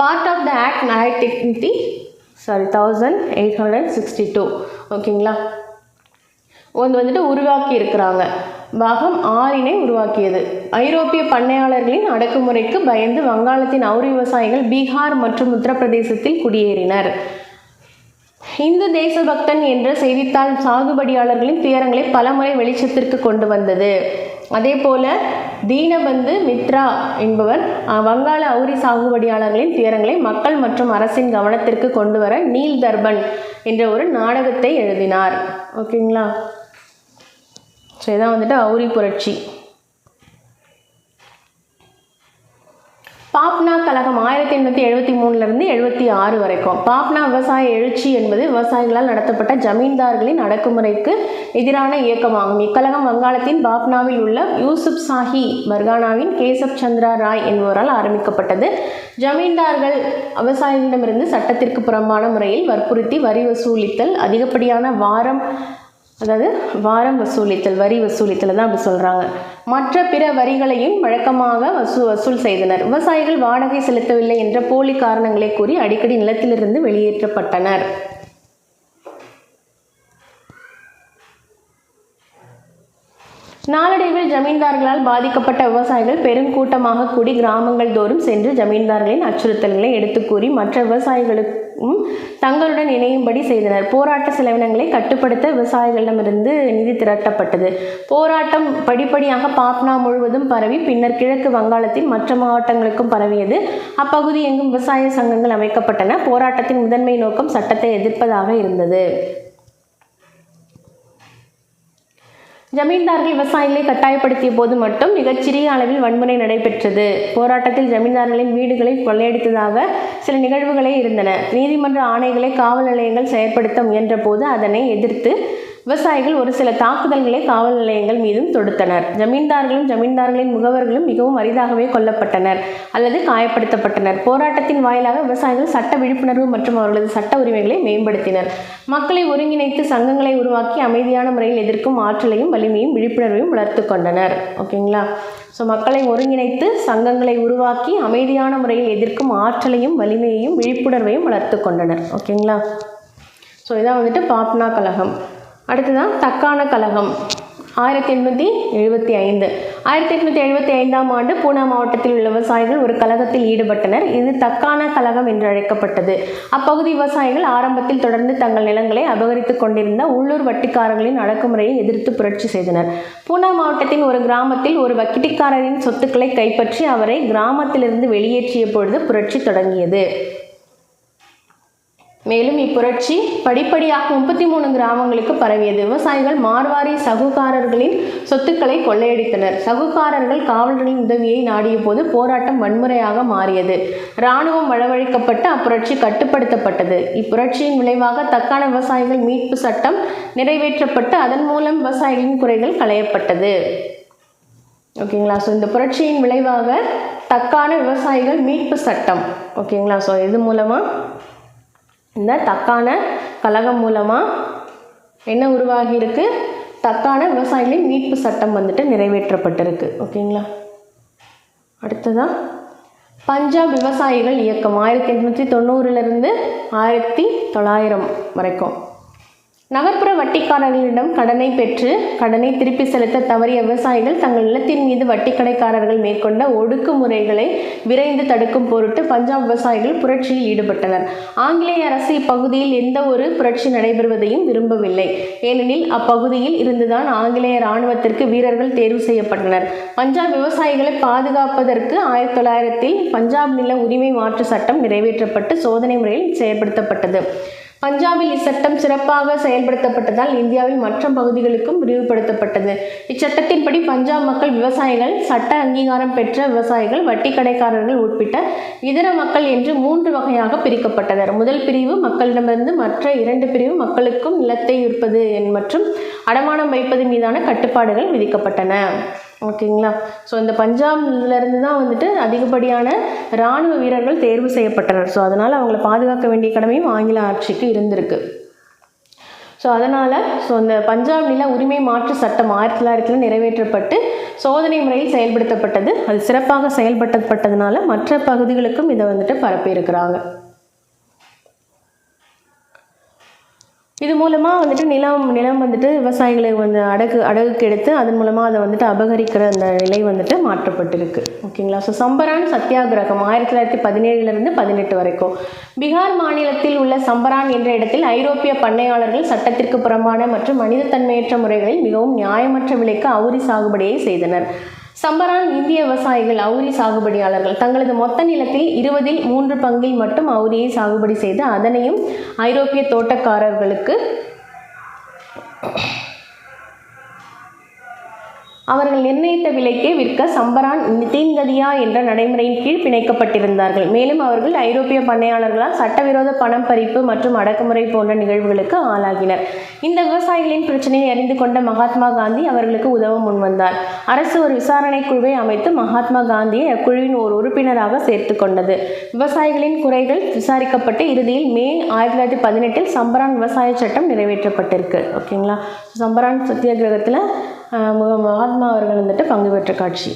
பார்ட் ஆஃப் த ஆக்ட் 1862 ஓகேங்களா வந்துட்டு உருவாக்கி இருக்கிறாங்க. பாகம் 6 உருவாக்கியது. ஐரோப்பிய பண்ணையாளர்களின் அடக்குமுறைக்கு பயந்து வங்காளத்தின் அவுரி விவசாயிகள் பீகார் மற்றும் உத்தரப்பிரதேசத்தில் குடியேறினர். இந்து தேசபக்தன் என்ற செய்தித்தாள் சாகுபடியாளர்களின் துயரங்களை பலமுறை வெளிச்சத்திற்கு கொண்டு வந்தது. அதே போல தீனபந்து மித்ரா என்பவர் வங்காள அவுரி சாகுபடியாளர்களின் துயரங்களை மக்கள் மற்றும் அரசின் கவனத்திற்கு கொண்டு வர நீல் தர்பன் என்ற ஒரு நாடகத்தை எழுதினார். ஓகேங்களா. ஸோ இதான் வந்துட்டு அவுரி புரட்சி. பாப்னா கலகம் 1873 76 வரைக்கும். பாப்னா விவசாய எழுச்சி என்பது விவசாயிகளால் நடத்தப்பட்ட ஜமீன்தார்களின் அடக்குமுறைக்கு எதிரான இயக்கமாகும். இக்கழகம் வங்காளத்தின் பாப்னாவில் உள்ள யூசுப் சாஹி பர்கானாவின் கேசப் சந்திரா ராய் என்பவரால் ஆரம்பிக்கப்பட்டது. ஜமீன்தார்கள் விவசாயிகளிடமிருந்து சட்டத்திற்கு புறம்பான முறையில் வற்புறுத்தி வரி வசூலித்தல், அதிகப்படியான வாரம் வசூலித்தல், வரி வசூலித்தல் தான் அப்படி சொல்கிறாங்க. மற்ற பிற வரிகளையும் வழக்கமாக வசூல் செய்தனர். விவசாயிகள் வாடகை செலுத்தவில்லை என்ற போலி காரணங்களை கூறி அடிக்கடி நிலத்திலிருந்து வெளியேற்றப்பட்டனர். நாளடைவில் ஜமீன்தார்களால் பாதிக்கப்பட்ட விவசாயிகள் பெருங்கூட்டமாக கூடி கிராமங்கள் தோறும் சென்று ஜமீன்தார்களின் அச்சுறுத்தல்களை எடுத்து கூறி மற்ற விவசாயிகளுக்கும் தங்களுடன் இணையும்படி செய்தனர். போராட்ட செலவினங்களை கட்டுப்படுத்த விவசாயிகளிடமிருந்து நிதி திரட்டப்பட்டது. போராட்டம் படிப்படியாக பாப்னா முழுவதும் பரவி பின்னர் கிழக்கு வங்காளத்தின் மற்ற மாவட்டங்களுக்கும் பரவியது. அப்பகுதி எங்கும் விவசாய சங்கங்கள் அமைக்கப்பட்டன. போராட்டத்தின் முதன்மை நோக்கம் சட்டத்தை எதிர்ப்பதாக இருந்தது. ஜமீன்தார்கள் விவசாயிகளை கட்டாயப்படுத்திய போது மட்டும் மிகச்சிறிய அளவில் வன்முறை நடைபெற்றது. போராட்டத்தில் ஜமீன்தார்களின் வீடுகளை கொள்ளையடித்ததாக சில நிகழ்வுகளே இருந்தன. நீதிமன்ற ஆணைகளை காவல் நிலையங்கள் செயற்படுத்த முயன்ற போது அதனை எதிர்த்து விவசாயிகள் ஒரு சில தாக்குதல்களை காவல் நிலையங்கள் மீதும் தொடுத்தனர். ஜமீன்தார்களின் முகவர்களும் மிகவும் அரிதாகவே கொல்லப்பட்டனர் அல்லது காயப்படுத்தப்பட்டனர். போராட்டத்தின் வாயிலாக விவசாயிகள் சட்ட விழிப்புணர்வு மற்றும் அவர்களது சட்ட உரிமைகளை மேம்படுத்தினர். மக்களை ஒருங்கிணைத்து சங்கங்களை உருவாக்கி அமைதியான முறையில் எதிர்க்கும் ஆற்றலையும் வலிமையும் விழிப்புணர்வையும் வளர்த்து கொண்டனர். ஓகேங்களா? ஸோ மக்களை ஒருங்கிணைத்து சங்கங்களை உருவாக்கி அமைதியான முறையில் எதிர்க்கும் ஆற்றலையும் வலிமையையும் விழிப்புணர்வையும் வளர்த்து கொண்டனர். ஓகேங்களா? ஸோ இதான் வந்துட்டு பாப்னா கழகம். அடுத்ததான் தக்கான கழகம் 1875. 1875ஆம் ஆண்டு பூனா மாவட்டத்தில் உள்ள விவசாயிகள் ஒரு கழகத்தில் ஈடுபட்டனர். இது தக்கான கழகம் என்று அழைக்கப்பட்டது. அப்பகுதி விவசாயிகள் ஆரம்பத்தில் தொடர்ந்து தங்கள் நிலங்களை அபகரித்து கொண்டிருந்த உள்ளூர் வட்டிக்காரர்களின் அடக்குமுறையை எதிர்த்து புரட்சி செய்தனர். பூனா மாவட்டத்தின் ஒரு கிராமத்தில் ஒரு வட்டிக்காரரின் சொத்துக்களை கைப்பற்றி அவரை கிராமத்திலிருந்து வெளியேற்றிய பொழுது புரட்சி தொடங்கியது. மேலும் இப்புரட்சி படிப்படியாக 33 கிராமங்களுக்கு பரவியது. விவசாயிகள் மார்வாரி சகுகாரர்களின் சொத்துக்களை கொள்ளையடித்தனர். சகுகாரர்கள் காவலர்களின் உதவியை நாடிய போது போராட்டம் வன்முறையாக மாறியது. இராணுவம் வரவழைக்கப்பட்டு அப்புரட்சி கட்டுப்படுத்தப்பட்டது. இப்புரட்சியின் விளைவாக தக்கான விவசாயிகள் மீட்பு சட்டம் நிறைவேற்றப்பட்டு அதன் மூலம் விவசாயிகளின் குறைகள் களையப்பட்டது. ஓகேங்களா? ஸோ இந்த புரட்சியின் விளைவாக தக்கான விவசாயிகள் மீட்பு சட்டம். ஓகேங்களா? ஸோ இது மூலமாக இந்த தக்கான கழகம் மூலமாக என்ன உருவாகி இருக்கு? தக்கான விவசாயிகளின் மீட்பு சட்டம் வந்துட்டு நிறைவேற்றப்பட்டிருக்கு. ஓகேங்களா? அடுத்ததான் பஞ்சாப் விவசாயிகள் இயக்கம் 1890 1900 வரைக்கும். நகர்ப்புற வட்டிக்காரர்களிடம் கடனை பெற்று கடனை திருப்பி செலுத்த தவறிய விவசாயிகள் தங்கள் நிலத்தின் மீது வட்டிக்கடைக்காரர்கள் மேற்கொண்ட ஒடுக்குமுறைகளை விரைந்து தடுக்கும் பொருட்டு பஞ்சாப் விவசாயிகள் புரட்சியில் ஈடுபட்டனர். ஆங்கிலேய அரசு இப்பகுதியில் எந்த ஒரு புரட்சி நடைபெறுவதையும் விரும்பவில்லை. ஏனெனில் அப்பகுதியில் இருந்துதான் ஆங்கிலேய இராணுவத்திற்கு வீரர்கள் தேர்வு செய்யப்பட்டனர். பஞ்சாப் விவசாயிகளை பாதுகாப்பதற்கு 1900 பஞ்சாப் நில உரிமை மாற்று சட்டம் நிறைவேற்றப்பட்டு சோதனை முறையில் செயல்படுத்தப்பட்டது. பஞ்சாபில் இச்சட்டம் சிறப்பாக செயல்படுத்தப்பட்டதால் இந்தியாவில் மற்ற பகுதிகளுக்கும் விரிவுபடுத்தப்பட்டது. இச்சட்டத்தின்படி பஞ்சாப் மக்கள் விவசாயிகள், சட்ட அங்கீகாரம் பெற்ற விவசாயிகள், வட்டிக்கடைக்காரர்கள் உட்பட்ட இதர மக்கள் என்று 3 வகையாக பிரிக்கப்பட்டனர். முதல் பிரிவு மக்களிடமிருந்து, மற்ற 2 பிரிவு மக்களுக்கும் நிலத்தை விற்பது மற்றும் அடமானம் வைப்பது மீதான கட்டுப்பாடுகள் விதிக்கப்பட்டன. ஓகேங்களா? ஸோ இந்த பஞ்சாப்லேருந்து தான் வந்துட்டு அதிகப்படியான இராணுவ வீரர்கள் தேர்வு செய்யப்பட்டனர். ஸோ அதனால் அவங்களை பாதுகாக்க வேண்டிய கடமையும் ஆங்கில ஆட்சிக்கு இருந்திருக்கு. ஸோ அதனால் இந்த பஞ்சாப் நில உரிமை மாற்று சட்டம் 1900 நிறைவேற்றப்பட்டு சோதனை முறையில் செயல்படுத்தப்பட்டது. அது சிறப்பாக செயல்படுத்தப்பட்டதுனால மற்ற பகுதிகளுக்கும் இதை வந்துட்டு பரப்பியிருக்கிறாங்க. இது மூலமாக வந்துட்டு நிலம் வந்துட்டு விவசாயிகளை அடகுக்கு எடுத்து அதன் மூலமாக அதை வந்துட்டு அபகரிக்கிற அந்த நிலை வந்துட்டு மாற்றப்பட்டிருக்கு. ஓகேங்களா? ஸோ சம்பரான் சத்தியாகிரகம் 1917 18 வரைக்கும். பீகார் மாநிலத்தில் உள்ள சம்பரான் என்ற இடத்தில் ஐரோப்பிய பண்ணையாளர்கள் சட்டத்திற்கு புறம்பான மற்றும் மனிதத்தன்மையற்ற முறைகளில் மிகவும் நியாயமற்ற விலைக்கு அவுரி சாகுபடியை செய்தனர். சம்பரான் இந்திய விவசாயிகள் அவுரி சாகுபடியாளர்கள் தங்களது மொத்த நிலத்தில் 20 3 மட்டும் அவுரியை சாகுபடி செய்து அதனையும் ஐரோப்பிய தோட்டக்காரர்களுக்கு அவர்கள் நிர்ணயித்த விலைக்கே விற்க சம்பரான் தீன்கதியா என்ற நடைமுறையின் கீழ் பிணைக்கப்பட்டிருந்தார்கள். மேலும் அவர்கள் ஐரோப்பிய பண்ணையாளர்களால் சட்டவிரோத பணம் பறிப்பு மற்றும் அடக்குமுறை போன்ற நிகழ்வுகளுக்கு ஆளாகினர். இந்த விவசாயிகளின் பிரச்சனையை அறிந்து கொண்ட மகாத்மா காந்தி அவர்களுக்கு உதவ முன்வந்தார். அரசு ஒரு விசாரணை குழுவை அமைத்து மகாத்மா காந்தியை அக்குழுவின் ஒரு உறுப்பினராக சேர்த்து கொண்டது. விவசாயிகளின் குறைகள் விசாரிக்கப்பட்டு இறுதியில் மே 1918 சம்பரான் விவசாய சட்டம் நிறைவேற்றப்பட்டிருக்கு. ஓகேங்களா? சம்பரான் சத்தியாகிரகத்தில் மகாத்மா அவர்கள் வந்துட்டு பங்கு பெற்ற காட்சி.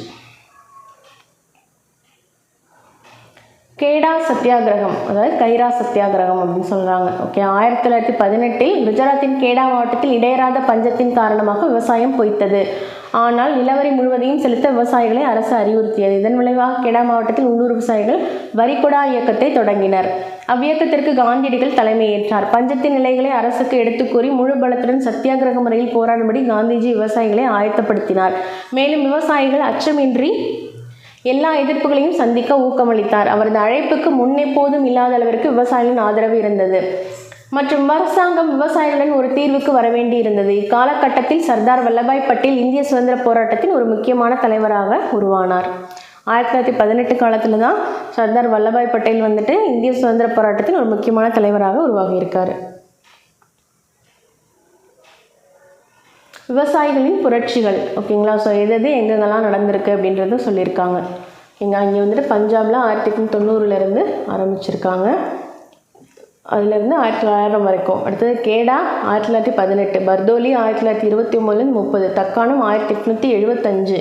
கேடா சத்தியாகிரகம், அதாவது கைரா சத்தியாகிரகம் அப்படின்னு சொல்கிறாங்க. ஓகே, 1918 குஜராத்தின் கேடா மாவட்டத்தில் இடையறாத பஞ்சத்தின் காரணமாக விவசாயம் பொய்த்தது. ஆனால் நிலவரி முழுவதையும் செலுத்த விவசாயிகளை அரசு அறிவுறுத்தியது. இதன் விளைவாக கேடா மாவட்டத்தில் உள்ளூர் விவசாயிகள் வரிகொடா இயக்கத்தை தொடங்கினர். அவ்வியக்கத்திற்கு காந்தியடிகள் தலைமையேற்றார். பஞ்சத்தின் நிலைகளை அரசுக்கு எடுத்துக்கூறி முழு பலத்துடன் சத்தியாகிரக முறையில் போராடும்படி காந்திஜி விவசாயிகளை ஆயத்தப்படுத்தினார். மேலும் விவசாயிகள் அச்சமின்றி எல்லா எதிர்ப்புகளையும் சந்திக்க ஊக்கமளித்தார். அவரது அழைப்புக்கு முன்னெப்போதும் இல்லாத அளவிற்கு விவசாயிகளின் ஆதரவு இருந்தது. மற்றும் அரசாங்கம் விவசாயிகளுடன் ஒரு தீர்வுக்கு வர வேண்டியிருந்தது. இக்காலகட்டத்தில் சர்தார் வல்லபாய் பட்டேல் இந்திய சுதந்திர போராட்டத்தின் ஒரு முக்கியமான தலைவராக உருவானார். 1918 காலத்தில் தான் சர்தார் வல்லபாய் பட்டேல் வந்துட்டு இந்திய சுதந்திர போராட்டத்தின் ஒரு முக்கியமான தலைவராக உருவாகியிருக்காரு. விவசாயிகளின் புரட்சிகள் ஓகேங்களா. ஸோ எது எங்கெங்கெல்லாம் நடந்திருக்கு அப்படின்றத சொல்லியிருக்காங்க. இங்கே வந்துட்டு பஞ்சாபில் 1890 ஆரம்பிச்சிருக்காங்க, அதுலேருந்து 1900 வரைக்கும். அடுத்தது கேடா 1918, பர்தோலி 1929-30, தக்கானம் 1875.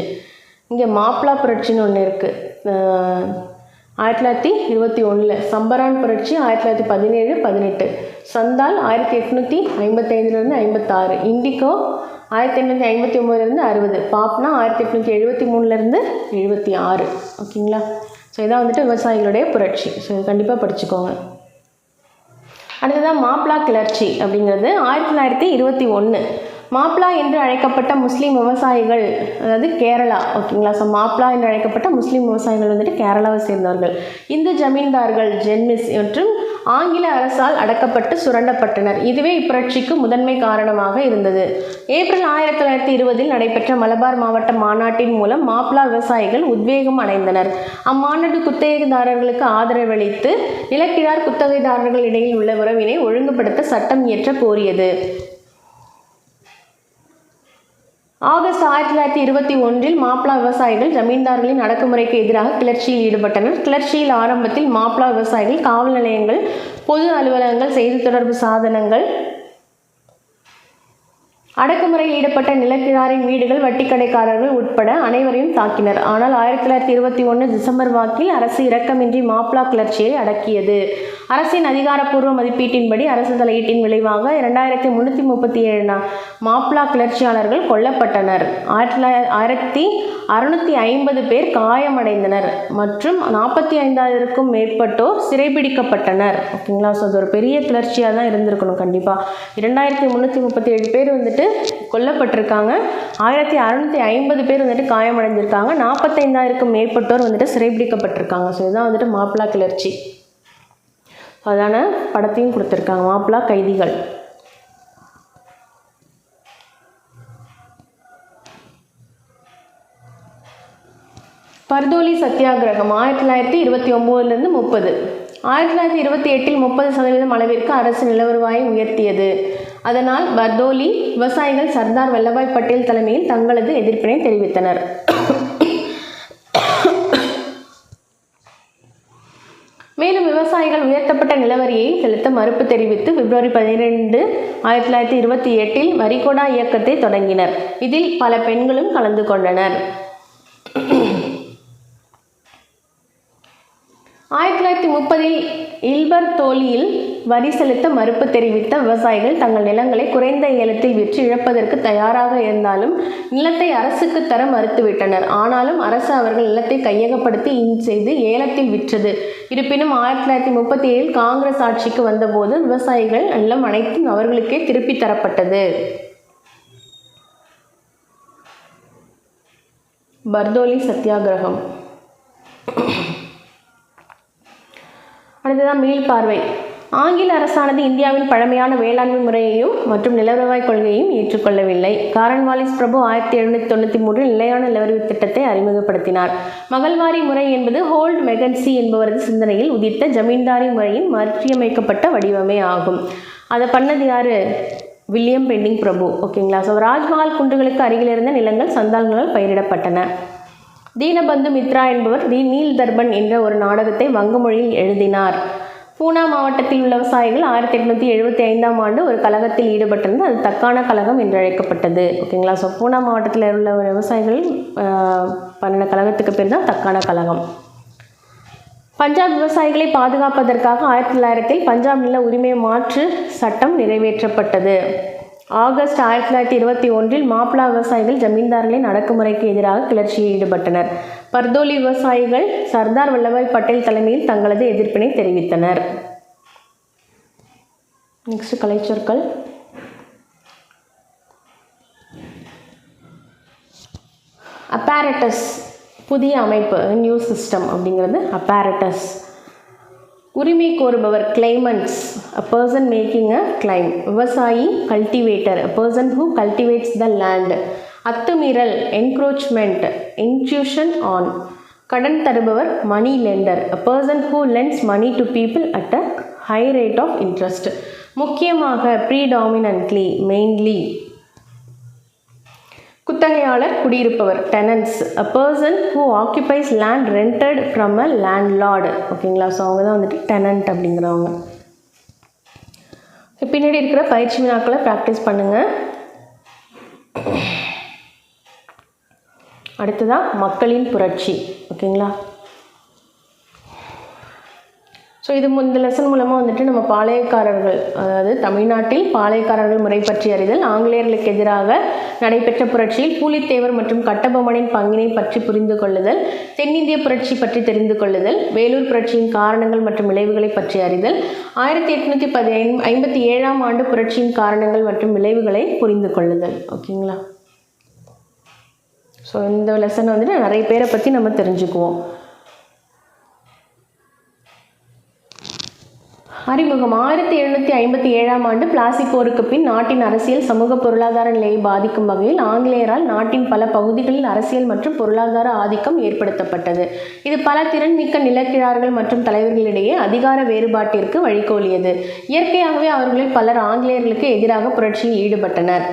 இங்கே மாப்ளா புரட்சின்னு ஒன்று இருக்குது 1921, சம்பரான் புரட்சி 1917-18, சந்தால் 1855-56, இண்டிகோ 1859-60, பாப்னா 1873-76. ஓகேங்களா. ஸோ இதான் வந்துட்டு விவசாயிகளுடைய புரட்சி. ஸோ இது கண்டிப்பாக படிச்சுக்கோங்க. அடுத்ததான் மாப்ளா கிளர்ச்சி அப்படிங்கிறது 1921. மாப்ளா என்று அழைக்கப்பட்ட முஸ்லீம் விவசாயிகள், அதாவது கேரளா ஓகேங்களா. ஸோ மாப்ளா என்று அழைக்கப்பட்ட முஸ்லீம் விவசாயிகள் வந்துட்டு கேரளாவை சேர்ந்தவர்கள். இந்து ஜமீன்தார்கள் ஜென்மிஸ் மற்றும் ஆங்கில அரசால் அடக்கப்பட்டு சுரண்டப்பட்டனர். இதுவே இப்புரட்சிக்கு முதன்மை காரணமாக இருந்தது. ஏப்ரல் 1920 நடைபெற்ற மலபார் மாவட்ட மாநாட்டின் மூலம் மாப்ளா விவசாயிகள் உத்வேகம் அடைந்தனர். அம்மாநாடு குத்தகைதாரர்களுக்கு ஆதரவளித்து நிலக்கிழார் குத்தகைதாரர்கள் இடையில் உள்ள உறவினை ஒழுங்குபடுத்த சட்டம் இயற்ற கோரியது. ஆகஸ்ட் 1921 மாப்ளா விவசாயிகள் ஜமீன்தார்களின் அடக்குமுறைக்கு எதிராக கிளர்ச்சியில் ஈடுபட்டனர். கிளர்ச்சியில் ஆரம்பத்தில் மாப்ளா விவசாயிகள் காவல் நிலையங்கள், பொது அலுவலகங்கள், செய்தி தொடர்பு சாதனங்கள், அடக்குமுறையில் ஈடுபட்ட நிலக்கிழாரின் வீடுகள், வட்டிக்கடைக்காரர்கள் உட்பட அனைவரையும் தாக்கினர். ஆனால் 1921 டிசம்பர் வாக்கில் அரசு இரக்கமின்றி மாப்ளா கிளர்ச்சியை அடக்கியது. அரசின் அதிகாரப்பூர்வ மதிப்பீட்டின்படி அரசு தலையீட்டின் விளைவாக 2337 மாப்ளா கிளர்ச்சியாளர்கள் கொல்லப்பட்டனர். 1650 பேர் காயமடைந்தனர் மற்றும் 45,000க்கும் மேற்பட்டோர் சிறைபிடிக்கப்பட்டனர். ஓகேங்களா. ஸோ அது ஒரு பெரிய கிளர்ச்சியாக தான் இருந்திருக்கணும் கண்டிப்பாக. 2337 பேர் வந்துட்டு கொல்லப்பட்டிருக்காங்க, 1650 பேர் வந்துட்டு காயமடைஞ்சிருக்காங்க, 45,000க்கும் மேற்பட்டோர் வந்துட்டு சிறைபிடிக்கப்பட்டிருக்காங்க. ஸோ இதுதான் வந்துட்டு மாப்ளா கிளர்ச்சி. அதான படத்தையும் கொடுத்துருக்காங்க, மாப்ளா கைதிகள். பர்தோலி சத்தியாகிரகம் 1929-30. 1928 30% அளவிற்கு அரசு நில வருவாயை உயர்த்தியது. அதனால் பர்தோலி விவசாயிகள் சர்தார் வல்லபாய் பட்டேல் தலைமையில் தங்களது எதிர்ப்பினை தெரிவித்தனர். மேலும் விவசாயிகள் உயர்த்தப்பட்ட நிலவரியை செலுத்த மறுப்பு தெரிவித்து பிப்ரவரி 12, 1928 வரிகொடா இயக்கத்தை தொடங்கினர். இதில் பல பெண்களும் கலந்து கொண்டனர். 1930 இல்பர்தோலியில் வரி செலுத்த மறுப்பு தெரிவித்த விவசாயிகள் தங்கள் நிலங்களை குறைந்த ஏலத்தில் விற்று இழப்பதற்கு தயாராக இருந்தாலும் நிலத்தை அரசுக்கு தர மறுத்துவிட்டனர். ஆனாலும் அரசு அவர்கள் நிலத்தை கையகப்படுத்தி செய்து ஏலத்தில் விற்றது. இருப்பினும் 1937 காங்கிரஸ் ஆட்சிக்கு வந்தபோது விவசாயிகள் நிலம் அனைத்தும் அவர்களுக்கே திருப்பி தரப்பட்டது. பர்தோலி சத்தியாகிரகம். அடுத்ததான் மீள்பார்வை. ஆங்கில அரசானது இந்தியாவின் பழமையான வேளாண்மை முறையையும் மற்றும் நிலவரவாய் கொள்கையையும் ஏற்றுக்கொள்ளவில்லை. காரன்வாலிஸ் பிரபு 1793 நிலையான நிலவரி திட்டத்தை அறிமுகப்படுத்தினார். மகள்வாரி முறை என்பது ஹோல்ட் மெகன்சி என்பவரது சிந்தனையில் உதித்த ஜமீன்தாரி முறையின் மாற்றியமைக்கப்பட்ட வடிவமே ஆகும். அதை பண்ணது யாரு? வில்லியம் பெண்டிங் பிரபு. ஓகேங்களா. ஸோ ராஜ்மஹால் குன்றுகளுக்கு அருகில் இருந்த நிலங்கள் சந்தால்களால் பயிரிடப்பட்டன. தீனபந்து மித்ரா என்பவர் தி நீல் தர்பன் என்ற ஒரு நாடகத்தை வங்க மொழியில் எழுதினார். பூனா மாவட்டத்தில் உள்ள விவசாயிகள் 1875 ஒரு கழகத்தில் ஈடுபட்டிருந்தது. அது தக்கான கழகம் என்று அழைக்கப்பட்டது. ஓகேங்களா. ஸோ பூனா மாவட்டத்தில் உள்ள விவசாயிகள் பண்ணின கழகத்துக்கு பேர் தான் தக்கான கழகம். பஞ்சாப் விவசாயிகளை பாதுகாப்பதற்காக 1900 பஞ்சாப் நில உரிமை மாற்று சட்டம் நிறைவேற்றப்பட்டது. ஆகஸ்ட் 1921 மாப்ளா விவசாயிகள் ஜமீன்தார்களின் அடக்குமுறைக்கு எதிராக கிளர்ச்சியில் ஈடுபட்டனர். பர்தோலி விவசாயிகள் சர்தார் வல்லபாய் பட்டேல் தலைமையில் தங்களது எதிர்ப்பினை தெரிவித்தனர். நெக்ஸ்ட் கலைச்சொற்கள். அப்பேரட்டஸ் புதிய அமைப்பு, நியூ சிஸ்டம் அப்படிங்கிறது அப்பேரட்டஸ். உரிமை கோருபவர் கிளைமன்ஸ், a person making a claim. விவசாயி, cultivator, a person who cultivates the land. அத்துமீறல், encroachment, intrusion on. கடன் தருபவர், money lender, a person who lends money to people at a high rate of interest. முக்கியமாக, predominantly, mainly. குத்தகையாளர், குடியிருப்பவர், tenants, a person who occupies land rented from a landlord. ஓகேங்களா? So அவங்க தான் வந்துட்டு tenant அப்படிங்கிறவங்க. பின்னாடி இருக்கிற பயிற்சி வினாக்களை ப்ராக்டிஸ் பண்ணுங்கள். அடுத்ததாக மக்களின் புரட்சி. ஓகேங்களா? ஸோ இந்த லெசன் மூலமாக வந்துட்டு நம்ம பாளையக்காரர்கள், அதாவது தமிழ்நாட்டில் பாளையக்காரர்கள் முறை பற்றி அறிதல், ஆங்கிலேயர்களுக்கு எதிராக நடைபெற்ற புரட்சியில் பூலித்தேவர் மற்றும் கட்டபொம்மனின் பங்கினை பற்றி புரிந்து கொள்ளுதல், தென்னிந்திய புரட்சி பற்றி தெரிந்து கொள்ளுதல், வேலூர் புரட்சியின் காரணங்கள் மற்றும் விளைவுகளை பற்றி அறிதல், 1857 ஆண்டு புரட்சியின் காரணங்கள் மற்றும் விளைவுகளை புரிந்து கொள்ளுதல். ஓகேங்களா? ஸோ இந்த லெசன் வந்துட்டு நிறைய பேரை பற்றி நம்ம தெரிஞ்சுக்குவோம். அறிமுகம். 1757 ஆண்டு பிளாசி போருக்கு பின் நாட்டின் அரசியல் சமூக பொருளாதார நிலையை பாதிக்கும் வகையில் ஆங்கிலேயரால் நாட்டின் பல பகுதிகளில் அரசியல் மற்றும் பொருளாதார ஆதிக்கம் ஏற்படுத்தப்பட்டது. இது பல திறன்மிக்க நிலக்கிழார்கள் மற்றும் தலைவர்களிடையே அதிகார வேறுபாட்டிற்கு வழிகோலியது. இயற்கையாகவே அவர்களில் பலர் ஆங்கிலேயர்களுக்கு எதிராக புரட்சியில் ஈடுபட்டனர்.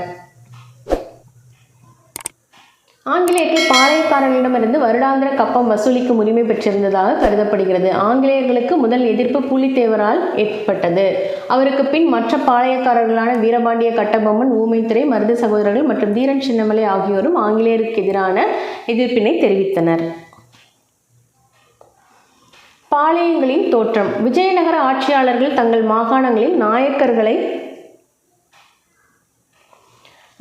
ஆங்கிலேயர்கள் பாளையக்காரர்களிடமிருந்து வருடாந்திர கப்பம் வசூலிக்கும் உரிமை பெற்றிருந்ததாக கருதப்படுகிறது. ஆங்கிலேயர்களுக்கு முதல் எதிர்ப்பு பூலித்தேவரால் ஏற்பட்டது. அவருக்கு பின் மற்ற பாளையக்காரர்களான வீரபாண்டிய கட்டபொம்மன், ஊமைத்துறை, மருது சகோதரர்கள் மற்றும் தீரன் சின்னமலை ஆகியோரும் ஆங்கிலேயருக்கு எதிரான எதிர்ப்பினை தெரிவித்தனர். பாளையங்களின் தோற்றம். விஜயநகர ஆட்சியாளர்கள் தங்கள் மாகாணங்களில் நாயக்கர்களை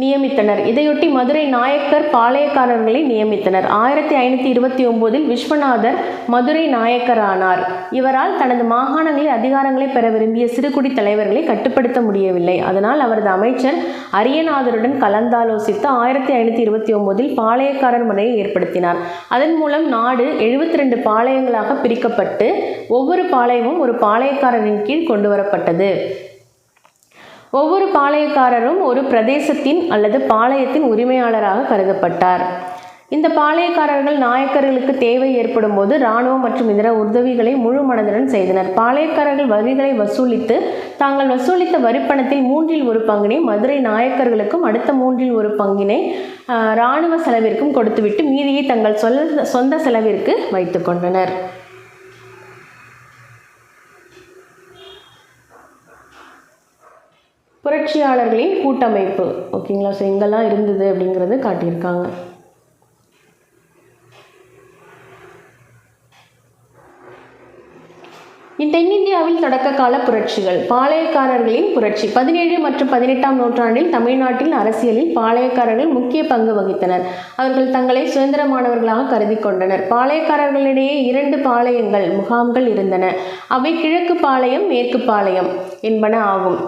நியமித்தனர். இதையொட்டி மதுரை நாயக்கர் பாளையக்காரர்களை நியமித்தனர். 1529 விஸ்வநாதர் மதுரை நாயக்கரானார். இவரால் தனது மாகாணங்களில் அதிகாரங்களை பெற விரும்பிய சிறுகுடி தலைவர்களை கட்டுப்படுத்த முடியவில்லை. அதனால் அவரது அமைச்சர் அரியநாதருடன் கலந்தாலோசித்து 1529 பாளையக்காரர் முறையை ஏற்படுத்தினார். அதன் மூலம் நாடு 72 பாளையங்களாக பிரிக்கப்பட்டு ஒவ்வொரு பாளையமும் ஒரு பாளையக்காரரின் கீழ் கொண்டு வரப்பட்டது. ஒவ்வொரு பாளையக்காரரும் ஒரு பிரதேசத்தின் அல்லது பாளையத்தின் உரிமையாளராக கருதப்பட்டார். இந்த பாளையக்காரர்கள் நாயக்கர்களுக்கு தேவை ஏற்படும் போது இராணுவம் மற்றும் இதர உதவிகளை முழு மனதுடன் செய்தனர். பாளையக்காரர்கள் வரிகளை வசூலித்து தாங்கள் வசூலித்த வரிப்பணத்தில் 1/3 பங்கினை மதுரை நாயக்கர்களுக்கும் அடுத்த 1/3 பங்கினை இராணுவ செலவிற்கும் கொடுத்துவிட்டு மீதியை தங்கள் சொந்த செலவிற்கு வைத்து கொண்டனர். புரட்சியாளர்களின் கூட்டமைப்பு. ஓகேங்களா? ஸோ எங்கெல்லாம் இருந்தது அப்படிங்கிறது காட்டியிருக்காங்க. தென்னிந்தியாவில் தொடக்க கால புரட்சிகள். பாளையக்காரர்களின் புரட்சி. 17 மற்றும் 18ஆம் நூற்றாண்டில் தமிழ்நாட்டில் அரசியலில் பாளையக்காரர்கள் முக்கிய பங்கு வகித்தனர். அவர்கள் தங்களை சுதந்திரமானவர்களாக கருதி கொண்டனர். பாளையக்காரர்களிடையே 2 பாளையங்கள், முகாம்கள் இருந்தன. அவை கிழக்கு பாளையம், மேற்கு பாளையம் என்பன ஆகும்.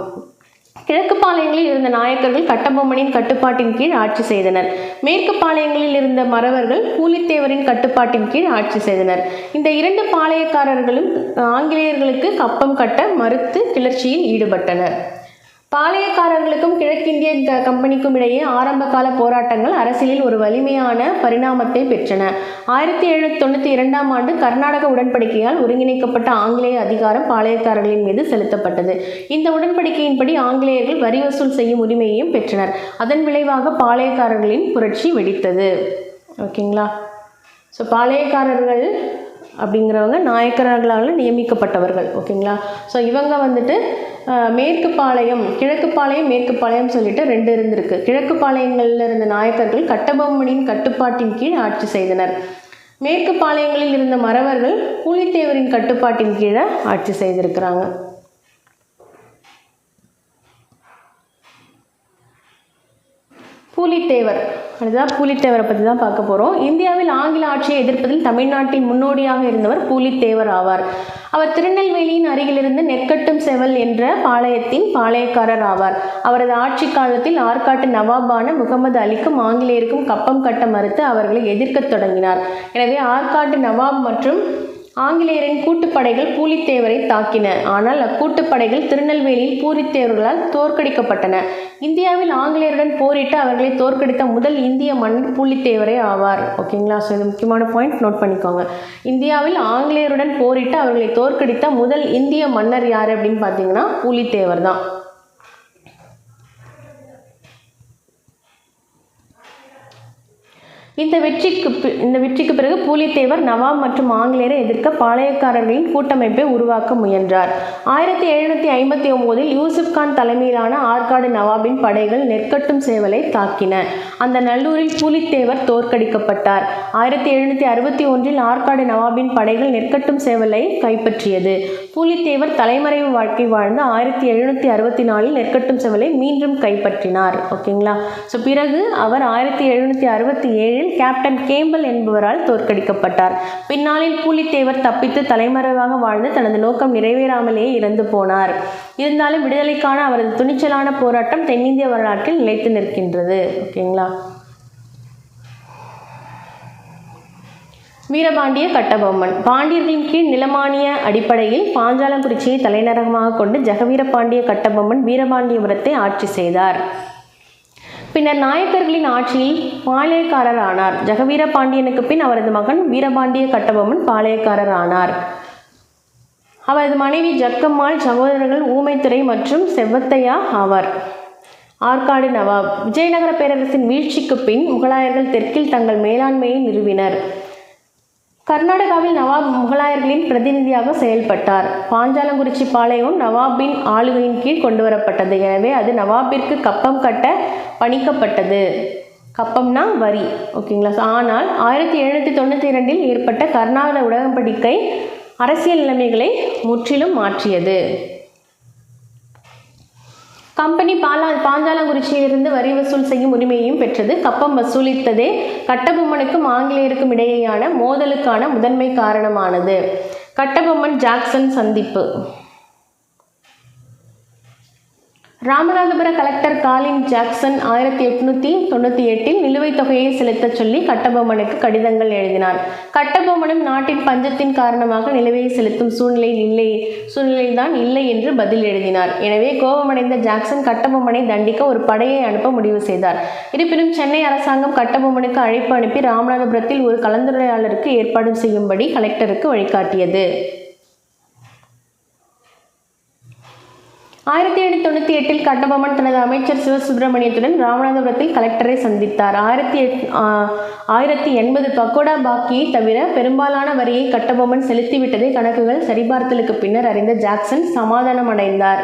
கிழக்கு பாளையங்களில் இருந்த நாயக்கர்கள் கட்டபொம்மனின் கட்டுப்பாட்டின் கீழ் ஆட்சி செய்தனர். மேற்கு பாளையங்களில் இருந்த மறவர்கள் பூலித்தேவரின் கட்டுப்பாட்டின் கீழ் ஆட்சி செய்தனர். இந்த 2 பாளையக்காரர்களும் ஆங்கிலேயர்களுக்கு கப்பம் கட்ட மறுத்து கிளர்ச்சியில் ஈடுபட்டனர். பாளையக்காரர்களுக்கும் கிழக்கிந்திய கம்பெனிக்கும் இடையே ஆரம்ப கால போராட்டங்கள் அரசியலில் ஒரு வலிமையான பரிணாமத்தை பெற்றன. 1792ஆம் ஆண்டு கர்நாடக உடன்படிக்கையால் ஒருங்கிணைக்கப்பட்ட ஆங்கிலேய அதிகாரம் பாளையக்காரர்களின் மீது செலுத்தப்பட்டது. இந்த உடன்படிக்கையின்படி ஆங்கிலேயர்கள் வரி வசூல் செய்யும் உரிமையையும் பெற்றனர். அதன் விளைவாக பாளையக்காரர்களின் புரட்சி வெடித்தது. ஓகேங்களா? ஸோ பாளையக்காரர்கள் அப்படிங்கிறவங்க நாயக்கர்களால் நியமிக்கப்பட்டவர்கள். ஓகேங்களா? ஸோ இவங்க வந்துட்டு மேற்கு பாளையம், கிழக்கு பாளையம், மேற்கு பாளையம் சொல்லிட்டு 2 இருந்திருக்கு. கிழக்கு பாளையங்களில் இருந்த நாயக்கர்கள் கட்டபொம்மனின் கட்டுப்பாட்டின் கீழ் ஆட்சி செய்தனர். மேற்கு பாளையங்களில் இருந்த மறவர்கள் பூலித்தேவரின் கட்டுப்பாட்டின் கீழே ஆட்சி செய்திருக்கிறாங்க. பூலித்தேவர், அதுதான் பூலித்தேவரை பற்றி தான் பார்க்க போகிறோம். இந்தியாவில் ஆங்கில ஆட்சியை எதிர்ப்பதில் தமிழ்நாட்டின் முன்னோடியாக இருந்தவர் பூலித்தேவர் ஆவார். அவர் திருநெல்வேலியின் அருகிலிருந்து நெற்கட்டும் செவல் என்ற பாளையத்தின் பாளையக்காரர் ஆவார். அவரது ஆட்சி காலத்தில் ஆற்காட்டு நவாபான முகமது அலிக்கும் ஆங்கிலேயருக்கும் கப்பம் கட்ட மறுத்து அவர்களை எதிர்க்கத் தொடங்கினார். எனவே ஆற்காட்டு நவாப் மற்றும் ஆங்கிலேயரின் கூட்டுப்படைகள் பூலித்தேவரை தாக்கின. ஆனால் அக்கூட்டுப்படைகள் திருநெல்வேலியில் பூலித்தேவர்களால் தோற்கடிக்கப்பட்டன. இந்தியாவில் ஆங்கிலேயருடன் போரிட்டு அவர்களை தோற்கடித்த முதல் இந்திய மன்னர் பூலித்தேவரே ஆவார். ஓகேங்களா? ஸோ இது முக்கியமான பாயிண்ட், நோட் பண்ணிக்கோங்க. இந்தியாவில் ஆங்கிலேயருடன் போரிட்டு அவர்களை தோற்கடித்த முதல் இந்திய மன்னர் யார் அப்படின்னு பார்த்தீங்கன்னா பூலித்தேவர் தான். இந்த வெற்றிக்கு பிறகு பூலித்தேவர் நவாப் மற்றும் ஆங்கிலேயரை எதிர்க்க பாளையக்காரர்களின் கூட்டமைப்பை உருவாக்க முயன்றார். 1759 யூசுப் கான் தலைமையிலான ஆற்காடு நவாபின் படைகள் நெற்கட்டும் சேவலை தாக்கின. அந்த நல்லூரில் பூலித்தேவர் தோற்கடிக்கப்பட்டார். 1761 ஆற்காடு நவாபின் படைகள் நெற்கட்டும் சேவலை கைப்பற்றியது. பூலித்தேவர் தலைமறைவு வாழ்க்கை வாழ்ந்து 1764 நெற்கட்டும் சேவலை மீண்டும் கைப்பற்றினார். ஓகேங்களா? ஸோ பிறகு அவர் 1767 கேப்டன் கேம்பல் என்பவரால் தோற்கடிக்கப்பட்டார். பின்னாளில் பூலித்தேவர் தப்பித்து தலைமறைவாக வாழ்ந்து தனது நோக்கம் நிறைவேறாமலேயே இறந்து போனார். இருந்தாலும் விடுதலைக்கான அவரது துணிச்சலான போராட்டம் தென்னிந்திய வரலாற்றில் நிலைத்து நிற்கின்றது. ஓகேங்களா? வீரபாண்டிய கட்டபொம்மன். பாண்டியர்களின் கீழ் நிலமானிய அடிப்படையில் பாஞ்சாலங்குறிச்சியை தலைநகரமாக கொண்டு ஜெகவீரபாண்டிய கட்டபொம்மன் வீரபாண்டியபுரத்தை ஆட்சி செய்தார். பின்னர் நாயக்கர்களின் ஆட்சியில் பாளையக்காரர் ஆனார். ஜெகவீரபாண்டியனுக்கு பின் அவரது மகன் வீரபாண்டிய கட்டபொம்மன் பாளையக்காரர் ஆனார். அவரது மனைவி ஜக்கம்மாள், சகோதரர்கள் ஊமைத்துறை மற்றும் செவ்வத்தையா ஆவார். ஆற்காடு நவாப். விஜயநகர பேரரசின் வீழ்ச்சிக்கு பின் முகலாயர்கள் தெற்கில் தங்கள் மேலாண்மையை நிறுவினர். கர்நாடகாவில் நவாப் முகலாயர்களின் பிரதிநிதியாக செயல்பட்டார். பாஞ்சாலங்குறிச்சி பாளையம் நவாபின் ஆளுகையின் கீழ் கொண்டுவரப்பட்டது. எனவே அது நவாபிற்கு கப்பம் கட்ட பணிக்கப்பட்டது. கப்பம்னா வரி. ஓகேங்களா? ஆனால் 1792 ஏற்பட்ட கர்நாடக உடன்படிக்கை அரசியல் நிலைமைகளை முற்றிலும் மாற்றியது. கம்பெனி பாஞ்சாலங்குறிச்சியிலிருந்து வரி வசூல் செய்யும் உரிமையையும் பெற்றது. கப்பம் வசூலித்ததே கட்டபொம்மனுக்கும் ஆங்கிலேயருக்கும் இடையேயான மோதலுக்கான முதன்மை காரணமானது. கட்டபொம்மன் ஜாக்சன் சந்திப்பு. ராமநாதபுர கலெக்டர் காலின் ஜாக்சன் 1898 நிலுவைத் தொகையை செலுத்தச் சொல்லி கட்டபொம்மனுக்கு கடிதங்கள் எழுதினார். கட்டபொம்மனும் நாட்டின் பஞ்சத்தின் காரணமாக நிலுவையை செலுத்தும் சூழ்நிலைதான் இல்லை என்று பதில் எழுதினார். எனவே கோபமடைந்த ஜாக்சன் கட்டபொம்மனை தண்டிக்க ஒரு படையை அனுப்ப முடிவு செய்தார். இருப்பினும் சென்னை அரசாங்கம் கட்டபொம்மனுக்கு அழைப்பு அனுப்பி ராமநாதபுரத்தில் ஒரு கலந்துரையாடலுக்கு ஏற்பாடு செய்யும்படி கலெக்டருக்கு வழிகாட்டியது. 1798 கட்டபொம்மன் தனது அமைச்சர் சிவசுப்பிரமணியத்துடன் ராமநாதபுரத்தில் கலெக்டரை சந்தித்தார். 1080 பக்கோடா பாக்கியை தவிர பெரும்பாலான வரியை கட்டபொம்மன் செலுத்திவிட்டதை கணக்குகள் சரிபார்த்தலுக்கு பின்னர் அறிந்த ஜாக்சன் சமாதானம் அடைந்தார்.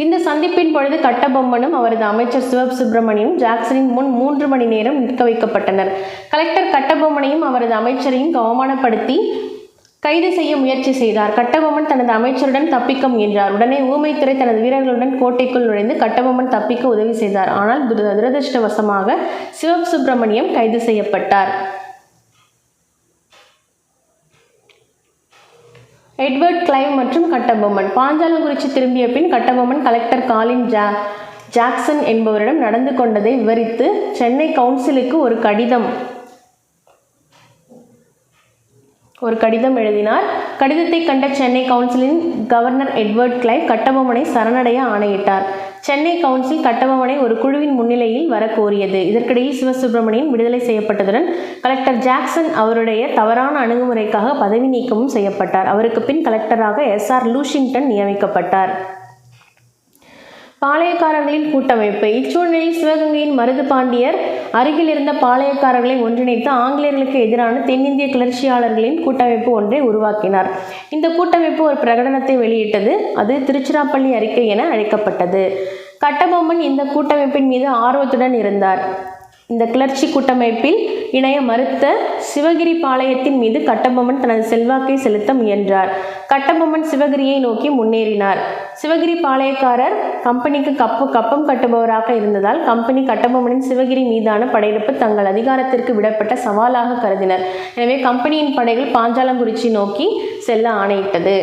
இந்த சந்திப்பின் பொழுது கட்டபொம்மனும் அவரது அமைச்சர் சிவசுப்பிரமணியனும் ஜாக்சனின் முன் 3 மணி நேரம் நிற்க வைக்கப்பட்டனர். கலெக்டர் கட்டபொம்மனையும் அவரது அமைச்சரையும் அவமானப்படுத்தி கைது செய்ய முயற்சி செய்தார். கட்டபொம்மன் தனது அமைச்சருடன் தப்பிக்க முயன்றார். உடனே ஊமைத்துறை தனது வீரர்களுடன் கோட்டைக்குள் நுழைந்து கட்டபொம்மன் தப்பிக்க உதவி செய்தார். ஆனால் துரதிருஷ்டவசமாக சிவசுப்பிரமணியம் கைது செய்யப்பட்டார். எட்வர்ட் கிளைவ் மற்றும் கட்டபொம்மன். பாஞ்சாலங்குறிச்சி திரும்பிய பின் கட்டபொம்மன் கலெக்டர் காலின் ஜாக்சன் என்பவரிடம் நடந்து கொண்டதை விவரித்து சென்னை கவுன்சிலுக்கு ஒரு கடிதம் எழுதினார். கடிதத்தை கண்ட சென்னை கவுன்சிலின் கவர்னர் எட்வர்ட் கிளைவ் கட்டபொம்மனை சரணடைய ஆணையிட்டார். சென்னை கவுன்சில் கட்டபொம்மனை ஒரு குழுவின் முன்னிலையில் வர கோரியது. இதற்கிடையில் சிவசுப்பிரமணியன் விடுதலை செய்யப்பட்டதுடன் கலெக்டர் ஜாக்சன் அவருடைய தவறான அணுகுமுறைக்காக பதவி நீக்கமும் செய்யப்பட்டார். அவருக்கு பின் கலெக்டராக SR லூஷிங்டன் நியமிக்கப்பட்டார். பாளையக்காரர்களின் கூட்டமைப்பு. இச்சூழ்நிலையில் சிவகங்கையின் மருது பாண்டியர் அருகில் இருந்த பாளையக்காரர்களை ஒன்றிணைத்து ஆங்கிலேயர்களுக்கு எதிரான தென்னிந்திய கிளர்ச்சியாளர்களின் கூட்டமைப்பு ஒன்றை உருவாக்கினார். இந்த கூட்டமைப்பு ஒரு பிரகடனத்தை வெளியிட்டது. அது திருச்சிராப்பள்ளி அறிக்கை என அழைக்கப்பட்டது. கட்டபொம்மன் இந்த கூட்டமைப்பின் மீது ஆர்வத்துடன் இருந்தார். இந்த கிளர்ச்சி கூட்டமைப்பில் இணைய மறுத்த சிவகிரி பாளையத்தின் மீது கட்டபொம்மன் தனது செல்வாக்கை செலுத்த முயன்றார். கட்டபொம்மன் சிவகிரியை நோக்கி முன்னேறினார். சிவகிரி பாளையக்காரர் கம்பெனிக்கு கப்பம் கட்டுபவராக இருந்ததால் கம்பெனி கட்டபொம்மனின் சிவகிரி மீதான படையெடுப்பு தங்கள் அதிகாரத்திற்கு விடப்பட்ட சவாலாக கருதினர். எனவே கம்பெனியின் படைகள் பாஞ்சாலங்குறிச்சி நோக்கி செல்ல ஆணையிட்டது.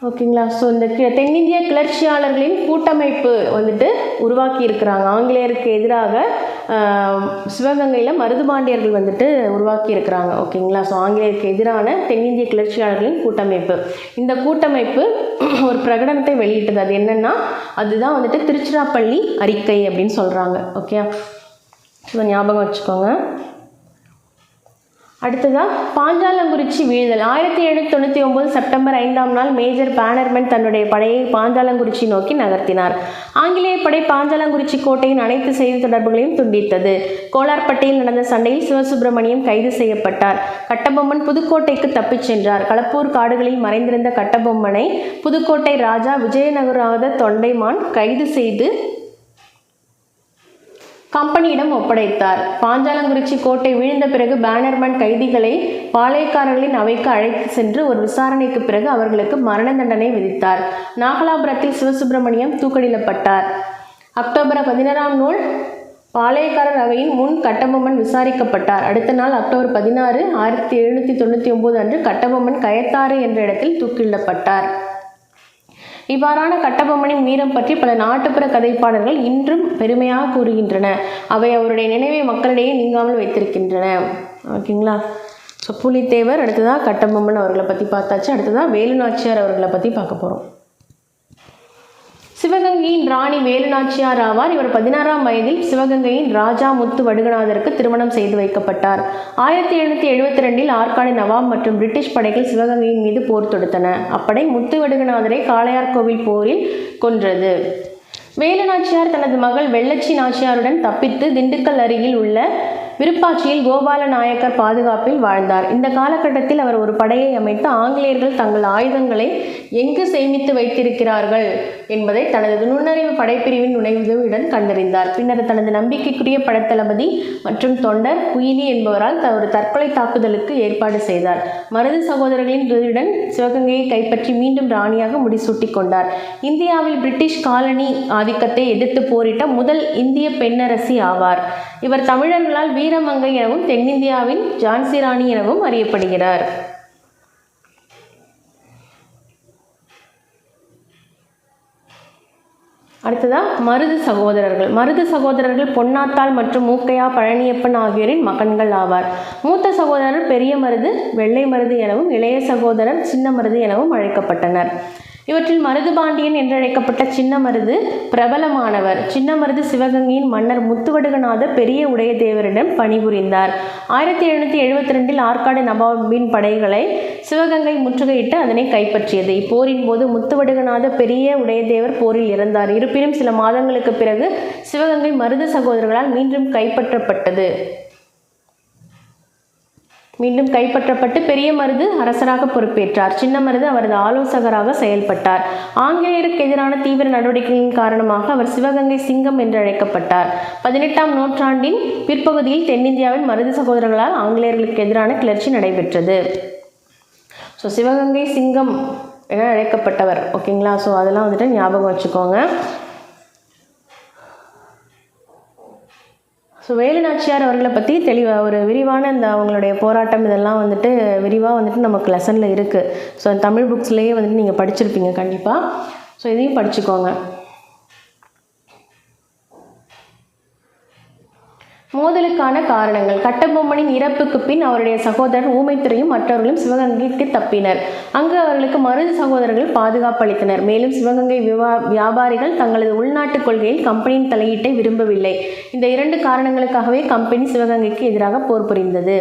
ஓகேங்களா. ஸோ இந்த தென்னிந்திய கிளர்ச்சியாளர்களின் கூட்டமைப்பு வந்துட்டு உருவாக்கி இருக்கிறாங்க. ஆங்கிலேயருக்கு எதிராக சிவகங்கையில் மருதுபாண்டியர்கள் வந்துட்டு உருவாக்கி இருக்கிறாங்க. ஓகேங்களா. ஸோ ஆங்கிலேயருக்கு எதிரான தென்னிந்திய கிளர்ச்சியாளர்களின் கூட்டமைப்பு. இந்த கூட்டமைப்பு ஒரு பிரகடனத்தை வெளியிட்டது. அது என்னன்னா, அதுதான் வந்துட்டு திருச்சிராப்பள்ளி அறிக்கை அப்படின்னு சொல்கிறாங்க. ஓகே, ஸோ ஞாபகம் வச்சுக்கோங்க. அடுத்ததாக பாஞ்சாலங்குறிச்சி வீழ்தல். 1799 செப்டம்பர் 5ஆம் நாள் மேஜர் பேனர்மன் தன்னுடைய படையை பாஞ்சாலங்குறிச்சி நோக்கி நகர்த்தினார். ஆங்கிலேய படை பாஞ்சாலங்குறிச்சி கோட்டையின் அனைத்து செய்தி தொடர்புகளையும் துண்டித்தது. கோலார்பட்டியில் நடந்த சண்டையில் சிவசுப்பிரமணியம் கைது செய்யப்பட்டார். கட்டபொம்மன் புதுக்கோட்டைக்கு தப்பிச் சென்றார். களப்பூர் காடுகளில் மறைந்திருந்த கட்டபொம்மனை புதுக்கோட்டை ராஜா விஜயநகராத தொண்டைமான் கைது செய்து கம்பெனியிடம் ஒப்படைத்தார். பாஞ்சாலங்குறிச்சி கோட்டை வீழ்ந்த பிறகு பேனர்மன் கைதிகளை பாளையக்காரர்களின் அவைக்கு அழைத்து சென்று ஒரு விசாரணைக்கு பிறகு அவர்களுக்கு மரண தண்டனை விதித்தார். நாகலாபுரத்தில் சிவசுப்பிரமணியம் தூக்கிலிடப்பட்டார். அக்டோபர் 16ஆம் நாள் பாளையக்காரர் அவையின் முன் கட்டபொம்மன் விசாரிக்கப்பட்டார். அடுத்த நாள் அக்டோபர் 16, 1799 அன்று கட்டபொம்மன் கயத்தாறு என்ற இடத்தில் தூக்கிலிடப்பட்டார். இவ்வாறான கட்டபொம்மனின் வீரம் பற்றி பல நாட்டுப்புற கதைப்பாடல்கள் இன்றும் பெருமையாக கூறுகின்றன. அவை அவருடைய நினைவை மக்களிடையே நீங்காமல் வைத்திருக்கின்றன. ஓகேங்களா. ஸோ புலித்தேவர், அடுத்ததாக கட்டபொம்மன் அவர்களை பற்றி பார்த்தாச்சு. அடுத்ததாக வேலுநாச்சியார் அவர்களை பற்றி பார்க்க போகிறோம். சிவகங்கையின் ராணி வேலுநாச்சியார் ஆவார். இவர் 16ஆம் வயதில் சிவகங்கையின் ராஜா முத்து வடுகநாதருக்கு திருமணம் செய்து வைக்கப்பட்டார். 1772 ஆற்காடு நவாப் மற்றும் பிரிட்டிஷ் படைகள் சிவகங்கையின் மீது போர் தொடுத்தன. அப்படை முத்து வடுகநாதரை காளையார்கோவில் போரில் கொன்றது. வேலுநாச்சியார் தனது மகள் வெள்ளச்சி நாச்சியாருடன் தப்பித்து திண்டுக்கல் அருகில் உள்ள விருப்பாட்சியில் கோபால நாயக்கர் பாதுகாப்பில் வாழ்ந்தார். இந்த காலகட்டத்தில் அவர் ஒரு படையை அமைத்து ஆங்கிலேயர்கள் தங்கள் ஆயுதங்களை எங்கு சேமித்து வைத்திருக்கிறார்கள் என்பதை தனது நுண்ணறிவு படைப்பிரிவின் உதவியுடன் கண்டறிந்தார். பின்னர் தனது நம்பிக்கைக்குரிய படைத்தளபதி மற்றும் தொண்டர் குயிலி என்பவரால் ஒரு தற்கொலை தாக்குதலுக்கு ஏற்பாடு செய்தார். மருது சகோதரர்களின் உதவியுடன் சிவகங்கையை கைப்பற்றி மீண்டும் ராணியாக முடிசூட்டி கொண்டார். இந்தியாவில் பிரிட்டிஷ் காலனி ஆதிக்கத்தை எதிர்த்து போரிட்ட முதல் இந்திய பெண்ணரசி ஆவார். இவர் தமிழர்களால் வீரமங்கை எனவும் தென்னிந்தியாவின் ஜான்சி ராணி எனவும் அறியப்படுகிறார். அடுத்ததாக மருது சகோதரர்கள். மருது சகோதரர்கள் பொன்னாத்தாள் மற்றும் மூக்கையா பழனியப்பன் ஆகியோரின் மகன்கள் ஆவார். மூத்த சகோதரர் பெரிய மருது, வெள்ளை மருது எனவும் இளைய சகோதரர் சின்ன மருது எனவும் அழைக்கப்பட்டனர். இவற்றில் மருதுபாண்டியன் என்றழைக்கப்பட்ட சின்ன மருது பிரபலமானவர். சின்ன மருது சிவகங்கையின் மன்னர் முத்துவடுகநாத பெரிய உடையதேவரிடம் பணிபுரிந்தார். 1772 ஆற்காடு நவாபின் படைகளை சிவகங்கை முற்றுகையிட்டு அதனை கைப்பற்றியது. இப்போரின் போது முத்துவடுகநாத பெரிய உடையதேவர் போரில் இறந்தார். இருப்பினும் சில மாதங்களுக்கு பிறகு சிவகங்கை மருது சகோதரர்களால் மீண்டும் கைப்பற்றப்பட்டு பெரிய மருது அரசராக பொறுப்பேற்றார். சின்ன மருது அவரது ஆலோசகராக செயல்பட்டார். ஆங்கிலேயருக்கு எதிரான தீவிர நடவடிக்கைகளின் காரணமாக அவர் சிவகங்கை சிங்கம் என்று அழைக்கப்பட்டார். 18ஆம் நூற்றாண்டின் பிற்பகுதியில் தென்னிந்தியாவில் மருது சகோதரர்களால் ஆங்கிலேயர்களுக்கு எதிரான கிளர்ச்சி நடைபெற்றது. ஸோ சிவகங்கை சிங்கம் என அழைக்கப்பட்டவர். ஓகேங்களா. ஸோ அதெல்லாம் வந்துட்டு ஞாபகம் வச்சுக்கோங்க. ஸோ வேலுநாச்சியார் அவர்களை பற்றி தெளிவாக ஒரு விரிவான இந்த அவங்களுடைய போராட்டம் இதெல்லாம் வந்துட்டு விரிவாக வந்துட்டு நமக்கு லெசனில் இருக்குது. ஸோ தமிழ் புக்ஸ்லேயே வந்துட்டு நீங்கள் படிச்சிருப்பீங்க கண்டிப்பாக. ஸோ இதையும் படிச்சுக்கோங்க. மோதலுக்கான காரணங்கள். கட்டபொம்மனின் இறப்புக்கு பின் அவருடைய சகோதரர் ஊமைத்துறையும் மற்றவர்களும் சிவகங்கைக்கு தப்பினர். அங்கு அவர்களுக்கு மருது சகோதரர்கள் பாதுகாப்பு அளித்தனர். மேலும் சிவகங்கை வியாபாரிகள் தங்களது உள்நாட்டு கொள்கையில் கம்பெனியின் தலையீட்டை விரும்பவில்லை. இந்த 2 காரணங்களுக்காகவே கம்பெனி சிவகங்கைக்கு எதிராக போர் புரிந்தது.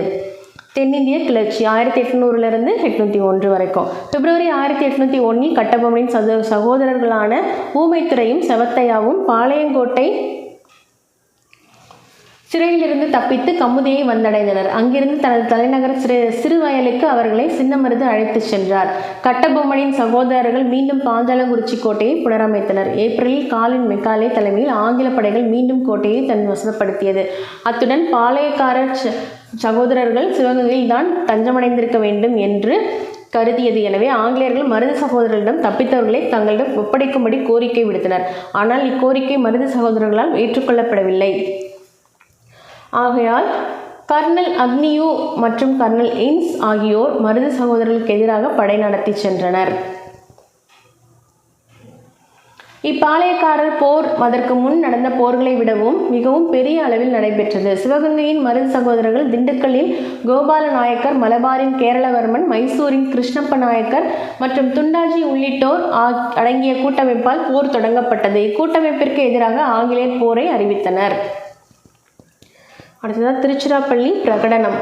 தென்னிந்திய கிளர்ச்சி 1800 801 வரைக்கும். பிப்ரவரி 1801 கட்டபொம்மனின் சகோதரர்களான ஊமைத்துறையும் செவத்தையாவும் பாளையங்கோட்டை சிறையிலிருந்து தப்பித்து கமுதியை வந்தடைந்தனர். அங்கிருந்து தனது தலைநகர் சிறுவயலுக்கு அவர்களை சின்னமருது அழைத்து சென்றார். கட்டபொம்மனின் சகோதரர்கள் மீண்டும் பாஞ்சாலங்குறிச்சி கோட்டையை புனரமைத்தனர். ஏப்ரலில் காலின் மெக்காலே தலைமையில் ஆங்கில படைகள் மீண்டும் கோட்டையை தன் வசப்படுத்தியது. அத்துடன் பாளையக்காரர் சகோதரர்கள் சிவகங்கையில் தான் தஞ்சமடைந்திருக்க வேண்டும் என்று கருதியது. எனவே ஆங்கிலேயர்கள் மருது சகோதரர்களிடம் தப்பித்தவர்களை தங்களிடம் ஒப்படைக்கும்படி கோரிக்கை விடுத்தனர். ஆனால் இக்கோரிக்கை மருது சகோதரர்களால் ஏற்றுக்கொள்ளப்படவில்லை. ஆகையால் கர்னல் அக்னியூ மற்றும் கர்னல் எய்ம்ஸ் ஆகியோர் மருது சகோதரர்களுக்கு எதிராக படை நடத்தி சென்றனர். இப்பாளையக்காரர் போர் அதற்கு முன் நடந்த போர்களை விடவும் மிகவும் பெரிய அளவில் நடைபெற்றது. சிவகங்கையின் மருது சகோதரர்கள் திண்டுக்கல்லில் கோபால நாயக்கர், மலபாரின் கேரளவர்மன், மைசூரின் கிருஷ்ணப்ப நாயக்கர் மற்றும் துண்டாஜி உள்ளிட்டோர் அடங்கிய கூட்டமைப்பால் போர் தொடங்கப்பட்டது. இக்கூட்டமைப்பிற்கு எதிராக ஆங்கிலேயர் போரை அறிவித்தனர். அடுத்ததாக திருச்சிராப்பள்ளி பிரகடனம்.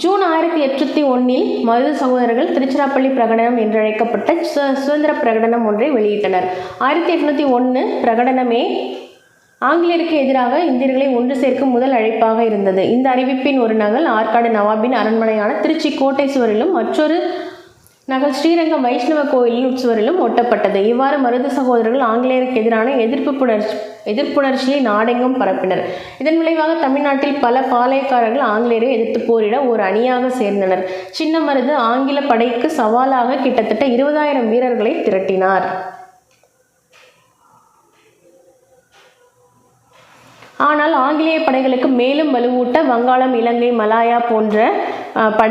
ஜூன் 1801 மருது சகோதரர்கள் திருச்சிராப்பள்ளி பிரகடனம் என்றழைக்கப்பட்ட சுதந்திர பிரகடனம் ஒன்றை வெளியிட்டனர். 1801 பிரகடனமே ஆங்கிலேயருக்கு எதிராக இந்தியர்களை ஒன்று சேர்க்கும் முதல் அழைப்பாக இருந்தது. இந்த அறிவிப்பின் ஒரு நகல் ஆற்காடு நவாபின் அரண்மனையான திருச்சி கோட்டை சுவரிலும் மற்றொரு நகல் ஸ்ரீரங்கம் வைஷ்ணவ கோயிலின் உட்சுவரிலும் ஒட்டப்பட்டது. இவ்வாறு மருது சகோதரர்கள் ஆங்கிலேயருக்கு எதிரான எதிர்ப்புணர்ச்சியை நாடெங்கும் பரப்பினர். இதன் விளைவாக தமிழ்நாட்டில் பல பாளையக்காரர்கள் ஆங்கிலேயரை எதிர்த்து போரிட ஒரு அணியாக சேர்ந்தனர். சின்ன மருது ஆங்கில படைக்கு சவாலாக கிட்டத்தட்ட 20,000 வீரர்களை திரட்டினார். ஆனால் ஆங்கிலேய படைகளுக்கு மேலும் வலுவூட்ட வங்காளம், இலங்கை, மலாயா போன்ற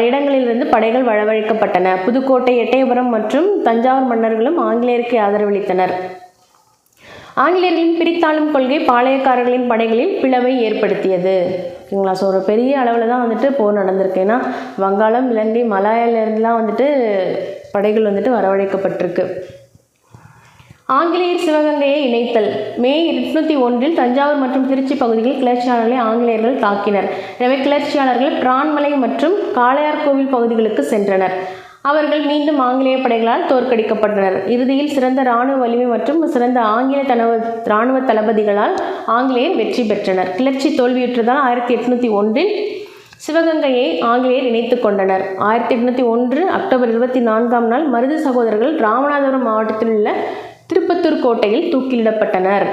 இடங்களிலிருந்து படைகள் வரவழைக்கப்பட்டன. புதுக்கோட்டை, எட்டயபுரம் மற்றும் தஞ்சாவூர் மன்னர்களும் ஆங்கிலேயருக்கு ஆதரவளித்தனர். ஆங்கிலேயர்களின் பிரித்தாளும் கொள்கை பாளையக்காரர்களின் படைகளில் பிளவை ஏற்படுத்தியது. ஓகேங்களா? ஸோ ஒரு பெரிய அளவில் தான் வந்துட்டு போர் நடந்திருக்கு. ஏன்னா வங்காளம், இலங்கை, மலாயாவிலிருந்துலாம் வந்துட்டு படைகள் வந்துட்டு வரவழைக்கப்பட்டிருக்கு. ஆங்கிலேயர் சிவகங்கையை இணைத்தல். மே 1801 தஞ்சாவூர் மற்றும் திருச்சி பகுதிகளில் கிளர்ச்சியாளர்களை ஆங்கிலேயர்கள் தாக்கினர். எனவே கிளர்ச்சியாளர்கள் பிரான்மலை மற்றும் காளையார்கோவில் பகுதிகளுக்கு சென்றனர். அவர்கள் மீண்டும் ஆங்கிலேய படைகளால் தோற்கடிக்கப்பட்டனர். இறுதியில் சிறந்த இராணுவ வலிமை மற்றும் சிறந்த ஆங்கில இராணுவ தளபதிகளால் ஆங்கிலேயர் வெற்றி பெற்றனர். கிளர்ச்சி தோல்வியுற்றதால் 1801 சிவகங்கையை ஆங்கிலேயர் இணைத்து கொண்டனர். 1801 அக்டோபர் 24 மருது சகோதரர்கள் ராமநாதபுரம் மாவட்டத்தில் உள்ள திருப்பத்தூர் கோட்டையில் தூக்கிலிடப்பட்டனர்.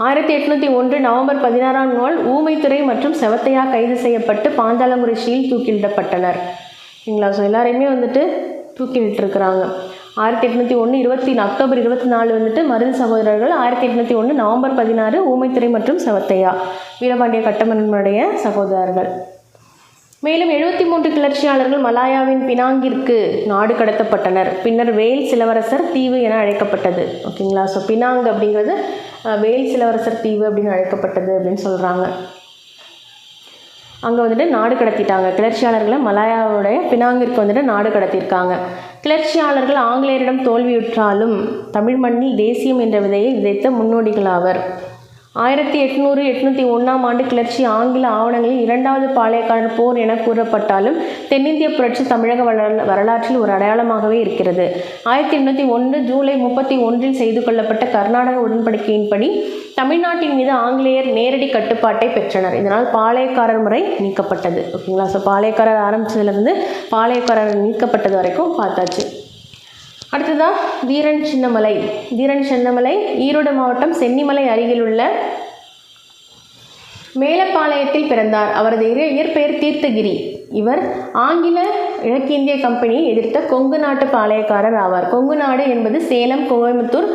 1801 நவம்பர் 16 ஊமைத்துறை மற்றும் செவத்தையா கைது செய்யப்பட்டு பாஞ்சாலங்குறிச்சியில் தூக்கிலிடப்பட்டனர். சரிங்களா? ஸோ எல்லாரையுமே வந்துட்டு தூக்கிலிட்டுருக்குறாங்க. 1801 அக்டோபர் 24 வந்துட்டு மருது சகோதரர்கள், 1801 நவம்பர் 16 ஊமைத்துறை மற்றும் செவத்தையா வீரபாண்டிய கட்டபொம்மனுடைய சகோதரர்கள். மேலும் 73 கிளர்ச்சியாளர்கள் மலாயாவின் பினாங்கிற்கு நாடு கடத்தப்பட்டனர். பின்னர் வேல்ஸ் இளவரசர் தீவு என அழைக்கப்பட்டது. ஓகேங்களா? ஸோ பினாங் அப்படிங்கிறது வேல்ஸ் இளவரசர் தீவு அப்படின்னு அழைக்கப்பட்டது அப்படின்னு சொல்கிறாங்க. அங்கே வந்துட்டு நாடு கடத்திட்டாங்க. கிளர்ச்சியாளர்களை மலாயாவுடைய பினாங்கிற்கு வந்துட்டு நாடு கடத்தியிருக்காங்க. கிளர்ச்சியாளர்கள் ஆங்கிலேயரிடம் தோல்வியுற்றாலும் தமிழ் மண்ணில் தேசியம் என்ற விதையை விதைத்த முன்னோடிகளாவர். 1800-801 கிளர்ச்சி ஆங்கில ஆவணங்களில் 2வது பாளையக்காரர் போர் என கூறப்பட்டாலும் தென்னிந்திய புரட்சி தமிழக வரலாற்றில் ஒரு அடையாளமாகவே இருக்கிறது. 1801 ஜூலை 31 செய்து கொள்ளப்பட்ட கர்நாடக உடன்படிக்கையின்படி தமிழ்நாட்டின் மீது ஆங்கிலேயர் நேரடி கட்டுப்பாட்டை பெற்றனர். இதனால் பாளையக்காரர் முறை நீக்கப்பட்டது. ஓகேங்களா? ஸோ பாளையக்காரர் ஆரம்பித்ததுலேருந்து பாளையக்காரர் நீக்கப்பட்டது வரைக்கும் பார்த்தாச்சு. அடுத்ததாக தீரன் சின்னமலை. தீரன் சின்னமலை ஈரோடு மாவட்டம் சென்னிமலை அருகில் உள்ள மேலப்பாளையத்தில் பிறந்தார். அவரது இயற்பெயர் தீர்த்தகிரி. இவர் ஆங்கில கிழக்கிந்திய கம்பெனியை எதிர்த்த கொங்கு நாட்டு பாளையக்காரர் ஆவார். கொங்கு நாடு என்பது சேலம், கோயம்புத்தூர்,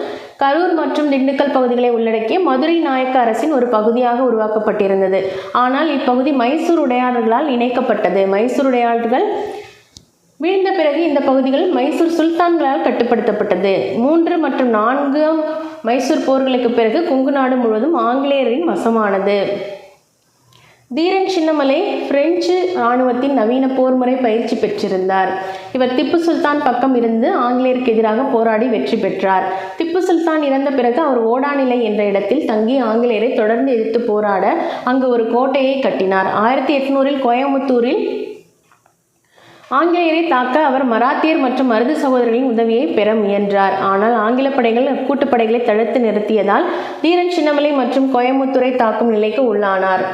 கரூர் மற்றும் திண்டுக்கல் பகுதிகளை உள்ளடக்கிய மதுரை நாயக்க அரசின் ஒரு பகுதியாக உருவாக்கப்பட்டிருந்தது. ஆனால் இப்பகுதி மைசூர் உடையாளர்களால் இணைக்கப்பட்டது. மைசூர் உடையாளர்கள் வீழ்ந்த பிறகு இந்த பகுதிகள் மைசூர் சுல்தான்களால் கட்டுப்படுத்தப்பட்டது. 3 மற்றும் 4 மைசூர் போர்களுக்கு பிறகு கொங்கு நாடு முழுவதும் ஆங்கிலேயரின் வசமானது. தீரன் சின்னமலை பிரெஞ்சு இராணுவத்தின் நவீன போர் முறை பயிற்சி பெற்றிருந்தார். இவர் திப்பு சுல்தான் பக்கம் இருந்து ஆங்கிலேயருக்கு எதிராக போராடி வெற்றி பெற்றார். திப்பு சுல்தான் இறந்த பிறகு அவர் ஓடாநிலை என்ற இடத்தில் தங்கி ஆங்கிலேயரை தொடர்ந்து எதிர்த்து போராட அங்கு ஒரு கோட்டையை கட்டினார். 1800 கோயம்புத்தூரில் ஆங்கிலேயரை தாக்க அவர் மராத்தியர் மற்றும் மருது சகோதரர்களின் உதவியை பெற முயன்றார். ஆனால் ஆங்கில படைகள் கூட்டுப்படைகளை தடுத்து நிறுத்தியதால் தீரன் சின்னமலை மற்றும் கோயம்புத்தூரை தாக்கும் நிலைக்கு உள்ளானார்.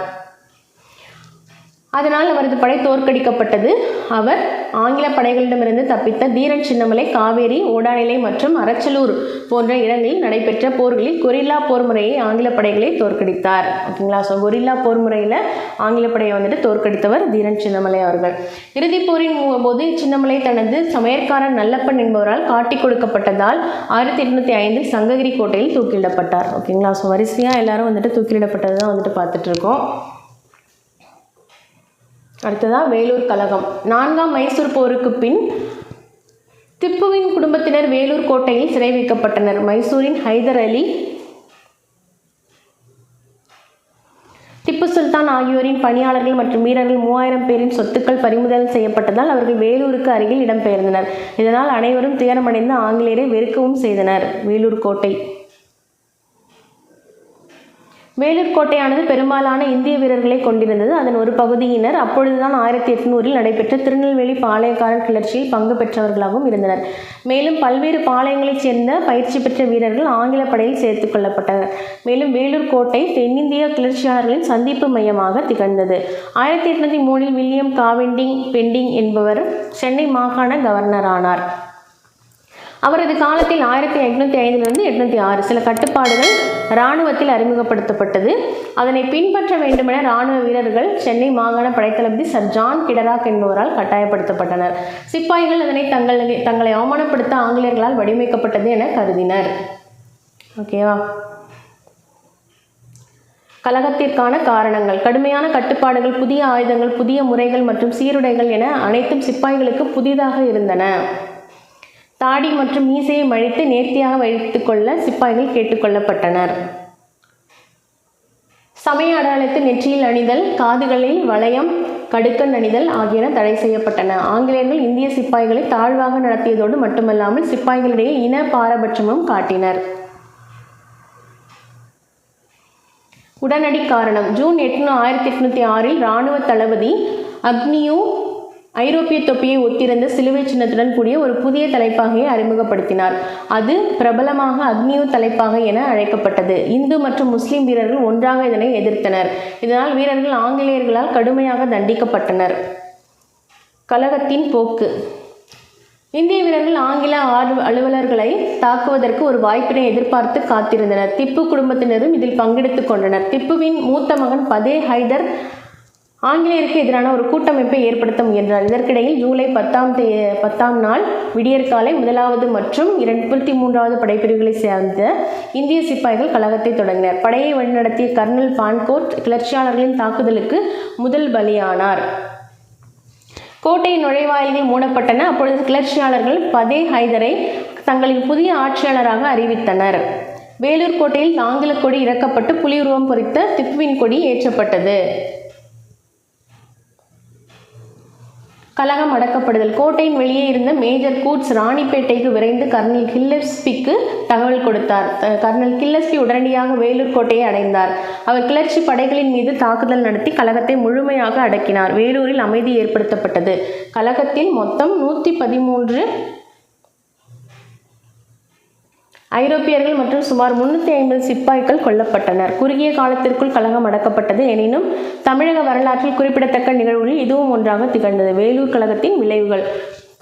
அதனால் அவரது படை தோற்கடிக்கப்பட்டது. அவர் ஆங்கில படைகளிடமிருந்து தப்பித்த தீரன் சின்னமலை காவேரி, ஓடாநிலை மற்றும் அரச்சலூர் போன்ற இடங்களில் நடைபெற்ற போர்களில் கொரில்லா போர் முறையை ஆங்கில படைகளை தோற்கடித்தார். ஓகேங்களா? ஸோ கொரில்லா போர் முறையில் ஆங்கில படையை வந்துட்டு தோற்கடித்தவர் தீரன் சின்னமலை அவர்கள். இறுதிப் போரின் போது சின்னமலை தனது சமையற்காரர் நல்லப்பன் என்பவரால் காட்டி கொடுக்கப்பட்டதால் 1805 சங்ககிரி கோட்டையில் தூக்கிலிடப்பட்டார். ஓகேங்களா? ஸோ வரிசையாக எல்லாரும் வந்துட்டு தூக்கிலிடப்பட்டது தான் வந்துட்டு பார்த்துட்டு இருக்கோம். அடுத்ததாக வேலூர் கழகம். 4ஆம் மைசூர் போருக்கு பின் திப்புவின் குடும்பத்தினர் வேலூர் கோட்டையில் சிறை வைக்கப்பட்டனர். மைசூரின் ஹைதர் அலி, திப்பு சுல்தான் ஆகியோரின் பணியாளர்கள் மற்றும் வீரர்கள் 3000 பேரின் சொத்துக்கள் பறிமுதல் செய்யப்பட்டதால் அவர்கள் வேலூருக்கு அருகில் இடம்பெயர்ந்தனர். இதனால் அனைவரும் துயரமடைந்து ஆங்கிலேயரை வெறுக்கவும் செய்தனர். வேலூர் கோட்டை. வேலூர் கோட்டையானது பெரும்பாலான இந்திய வீரர்களை கொண்டிருந்தது. அதன் ஒரு பகுதியினர் அப்பொழுதுதான் 1800 நடைபெற்ற திருநெல்வேலி பாளையக்காரர் கிளர்ச்சியில் பங்கு பெற்றவர்களாகவும் இருந்தனர். மேலும் பல்வேறு பாளையங்களைச் சேர்ந்த பயிற்சி பெற்ற வீரர்கள் ஆங்கில படையில் சேர்த்துக் கொள்ளப்பட்டனர். மேலும் வேலூர் கோட்டை தென்னிந்திய கிளர்ச்சியாளர்களின் சந்திப்பு மையமாக திகழ்ந்தது. 1803 வில்லியம் காவெண்டிங் பெண்டிங் என்பவர் சென்னை மாகாண கவர்னர் ஆனார். அவரது காலத்தில் 1805 806 சில கட்டுப்பாடுகள் இராணுவத்தில் அறிமுகப்படுத்தப்பட்டது. அதனை பின்பற்ற வேண்டுமென இராணுவ வீரர்கள் சென்னை மாகாண படைத்தளபதி சர் ஜான் கிடராக் என்பவரால் கட்டாயப்படுத்தப்பட்டனர். சிப்பாய்கள் அதனை தங்களை அவமானப்படுத்த ஆங்கிலேயர்களால் வடிவமைக்கப்பட்டது என கருதினர். ஓகேவா? கலகத்திற்கான காரணங்கள். கடுமையான கட்டுப்பாடுகள், புதிய ஆயுதங்கள், புதிய முறைகள் மற்றும் சீருடைகள் என அனைத்தும் சிப்பாய்களுக்கு புதிதாக இருந்தன. தாடி மற்றும் மீசையை மழித்து நேர்த்தியாக வைத்துக்கொள்ள சிப்பாய்கள் கேட்டுக்கொள்ளப்பட்டனர். சமய அடையாளத்தை நெற்றியில் அணிதல், காதுகளில் வளையம், கடுக்கன் அணிதல் ஆகியன தடை செய்யப்பட்டன. ஆங்கிலேயர்கள் இந்திய சிப்பாய்களை தாழ்வாக நடத்தியதோடு மட்டுமல்லாமல் சிப்பாய்களிடையே இன பாரபட்சமும் காட்டினர். உடனடி காரணம். ஜூன் 1806 இராணுவ தளபதி அக்னியூ ஐரோப்பிய தொப்பியை ஒத்திருந்த சிலுவை சின்னத்துடன் கூடிய ஒரு புதிய தலைப்பாகையை அறிமுகப்படுத்தினார். அது பிரபலமாக அக்னியூ தலைப்பாகை என அழைக்கப்பட்டது. இந்து மற்றும் முஸ்லிம் வீரர்கள் ஒன்றாக இதனை எதிர்த்தனர். இதனால் வீரர்கள் ஆங்கிலேயர்களால் கடுமையாக தண்டிக்கப்பட்டனர். கலகத்தின் போக்கு. இந்திய வீரர்கள் ஆங்கில அலுவலர்களை தாக்குவதற்கு ஒரு வாய்ப்பினை எதிர்பார்த்து காத்திருந்தனர். திப்பு குடும்பத்தினரும் இதில் பங்கெடுத்துக் கொண்டனர். திப்புவின் மூத்த மகன் பதே ஹைதர் ஆங்கிலேயருக்கு எதிரான ஒரு கூட்டமைப்பை ஏற்படுத்த முயன்றார். இதற்கிடையில் ஜூலை 10ஆம் நாள் விடியற்காலை 1வது மற்றும் 23வது படைப்பிரிவுகளை சேர்ந்த இந்திய சிப்பாய்கள் கலகத்தை தொடங்கினர். படையை வழிநடத்திய கர்னல் பான்கோட் கிளர்ச்சியாளர்களின் தாக்குதலுக்கு முதல் பலியானார். கோட்டையின் நுழைவாயில்கள் மூடப்பட்டன. அப்பொழுது கிளர்ச்சியாளர்கள் பதே ஹைதரை தங்களின் புதிய ஆட்சியாளராக அறிவித்தனர். வேலூர் கோட்டையில் ஆங்கில கொடி இறக்கப்பட்டு புலி உருவம் பொறித்த திப்புவின் கொடி ஏற்றப்பட்டது. கலகம் அடக்கப்படுதல். கோட்டையின் வெளியே இருந்த மேஜர் கூட்ஸ் ராணிப்பேட்டைக்கு விரைந்து கர்னல் கில்லஸ்பிக்கு தகவல் கொடுத்தார். கர்னல் கில்லஸ்பி உடனடியாக வேலூர் கோட்டையை அடைந்தார். அவர் கிளர்ச்சி படைகளின் மீது தாக்குதல் நடத்தி கலகத்தை முழுமையாக அடக்கினார். வேலூரில் அமைதி ஏற்படுத்தப்பட்டது. கலகத்தில் மொத்தம் 113 ஐரோப்பியர்கள் மற்றும் சுமார் 350 சிப்பாய்கள் கொல்லப்பட்டனர். குறுகிய காலத்திற்குள் கலகம் அடக்கப்பட்டது. எனினும் தமிழக வரலாற்றில் குறிப்பிடத்தக்க நிகழ்வுகளில் இதுவும் ஒன்றாக திகழ்ந்தது. வேலூர் கலகத்தின் விளைவுகள்.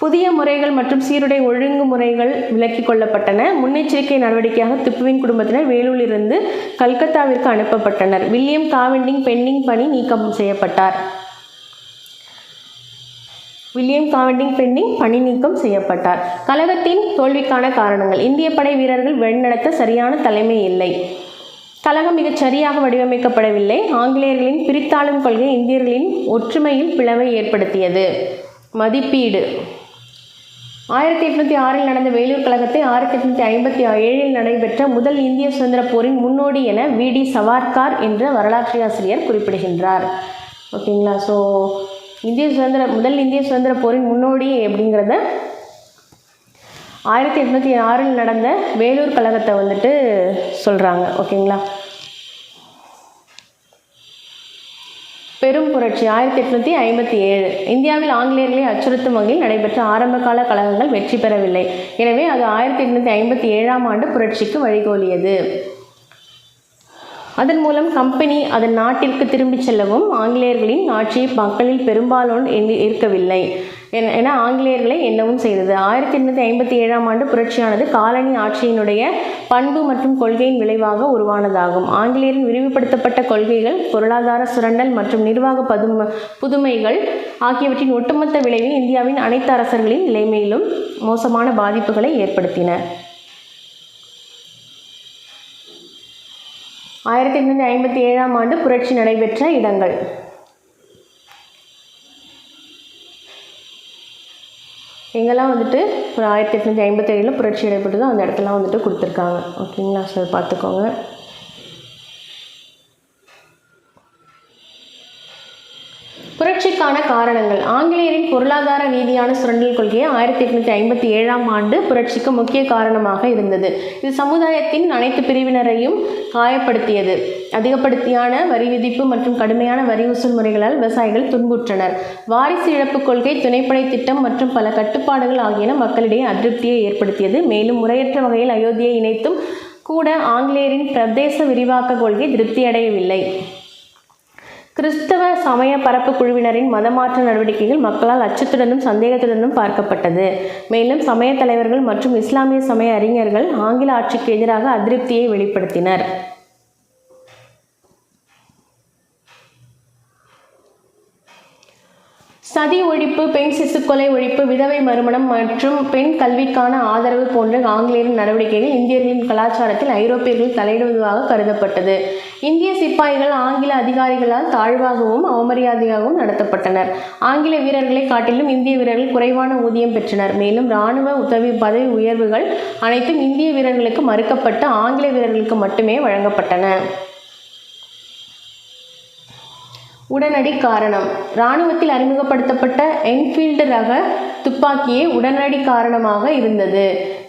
புதிய முறைகள் மற்றும் சீருடை ஒழுங்குமுறைகள் விலக்கிக் கொள்ளப்பட்டன. முன்னெச்சரிக்கை நடவடிக்கையாக திப்புவின் குடும்பத்தினர் வேலூரிலிருந்து கல்கத்தாவிற்கு அனுப்பப்பட்டனர். வில்லியம் காவெண்டிங் பெண்டிங் பணி நீக்கம் செய்யப்பட்டார். பணி நீக்கம் செய்யப்பட்டார். கலகத்தின் தோல்விக்கான காரணங்கள். இந்திய படை வீரர்கள் வழிநடத்த சரியான தலைமை இல்லை. கலகம் மிகச் சரியாக வடிவமைக்கப்படவில்லை. ஆங்கிலேயர்களின் பிரித்தாளும் கொள்கை இந்தியர்களின் ஒற்றுமையில் பிளவை ஏற்படுத்தியது. மதிப்பீடு. 1806 நடந்த வேலூர் கலகத்தை 1857 நடைபெற்ற முதல் இந்திய சுதந்திர போரின் முன்னோடி என வி.டி. சவார்கார் என்ற வரலாற்றாசிரியர் குறிப்பிடுகின்றார். ஓகேங்களா? ஸோ முதல் இந்திய சுதந்திர போரின் முன்னோடி அப்படிங்கிறத 1806 நடந்த வேலூர் கலகத்தை வந்துட்டு சொல்கிறாங்க. ஓகேங்களா? பெரும் புரட்சி 1857. இந்தியாவில் ஆங்கிலேயர்களை அச்சுறுத்தும் வகையில் நடைபெற்ற ஆரம்பகால கலகங்கள் வெற்றி பெறவில்லை. எனவே அது 1857ஆம் ஆண்டு புரட்சிக்கு வழிகோலியது. அதன் மூலம் கம்பெனி அதன் நாட்டிற்கு திரும்பிச் செல்லவும் ஆங்கிலேயர்களின் ஆட்சியை மக்களில் பெரும்பாலோர் ஏற்கவில்லை என ஆங்கிலேயர்களை எண்ணவும் செய்தது. 1857ஆம் ஆண்டு புரட்சியானது காலனி ஆட்சியினுடைய பண்பு மற்றும் கொள்கையின் விளைவாக உருவானதாகும். ஆங்கிலேயரின் விரிவுபடுத்தப்பட்ட கொள்கைகள், பொருளாதார சுரண்டல் மற்றும் நிர்வாக புதுமைகள் ஆகியவற்றின் ஒட்டுமொத்த விளைவு இந்தியாவின் அனைத்து அரசர்களின் நிலைமையிலும் மோசமான பாதிப்புகளை ஏற்படுத்தின. 1857ஆம் ஆண்டு புரட்சி நடைபெற்ற இடங்கள். எங்கெல்லாம் வந்துட்டு ஒரு 1857 புரட்சி நடைபெற்றதோ அந்த இடத்துலாம் வந்துட்டு கொடுத்துருக்காங்க. ஓகேங்களா? ஸோ பார்த்துக்கோங்க. புரட்சிக்கான காரணங்கள். ஆங்கிலேயரின் பொருளாதார ரீதியான சுரண்டல் கொள்கையை 1857ஆம் ஆண்டு புரட்சிக்கு முக்கிய காரணமாக இருந்தது. இது சமுதாயத்தின் அனைத்து பிரிவினரையும் காயப்படுத்தியது. அதிகப்படியான வரி விதிப்பு மற்றும் கடுமையான வரி வசூல் முறைகளால் விவசாயிகள் துன்புற்றனர். வாரிசு இழப்பு கொள்கை, துணைப்படை திட்டம் மற்றும் பல கட்டுப்பாடுகள் ஆகியன மக்களிடையே அதிருப்தியை ஏற்படுத்தியது. மேலும் முறையற்ற வகையில் அயோத்தியை இணைத்தும் கூட ஆங்கிலேயரின் பிரதேச விரிவாக்க கொள்கை திருப்தியடையவில்லை. கிறிஸ்தவ சமய பரப்பு குழுவினரின் மதமாற்ற நடவடிக்கைகள் மக்களால் அச்சத்துடனும் சந்தேகத்துடனும் பார்க்கப்பட்டது. மேலும் சமய தலைவர்கள் மற்றும் இஸ்லாமிய சமய அறிஞர்கள் ஆங்கில ஆட்சிக்கு எதிராக அதிருப்தியை வெளிப்படுத்தினர். சதி ஒழிப்பு, பெண் சிசுக்கொலை ஒழிப்பு, விதவை மறுமணம் மற்றும் பெண் கல்விக்கான ஆதரவு போன்ற ஆங்கிலேயரின் நடவடிக்கைகள் இந்தியர்களின் கலாச்சாரத்தில் ஐரோப்பியர்கள் தலையிடுவதாக கருதப்பட்டது. இந்திய சிப்பாய்கள் ஆங்கில அதிகாரிகளால் தாழ்வாகவும் அவமரியாதையாகவும் நடத்தப்பட்டனர். ஆங்கில வீரர்களை காட்டிலும் இந்திய வீரர்கள் குறைவான ஊதியம் பெற்றனர். மேலும் இராணுவ பதவி உயர்வுகள் அனைத்தும் இந்திய வீரர்களுக்கு மறுக்கப்பட்டு ஆங்கில வீரர்களுக்கு மட்டுமே வழங்கப்பட்டன. உடனடி காரணம். இராணுவத்தில் அறிமுகப்படுத்தப்பட்ட என்ஃபீல்டு ரக துப்பாக்கியே உடனடி காரணமாக இருந்தது.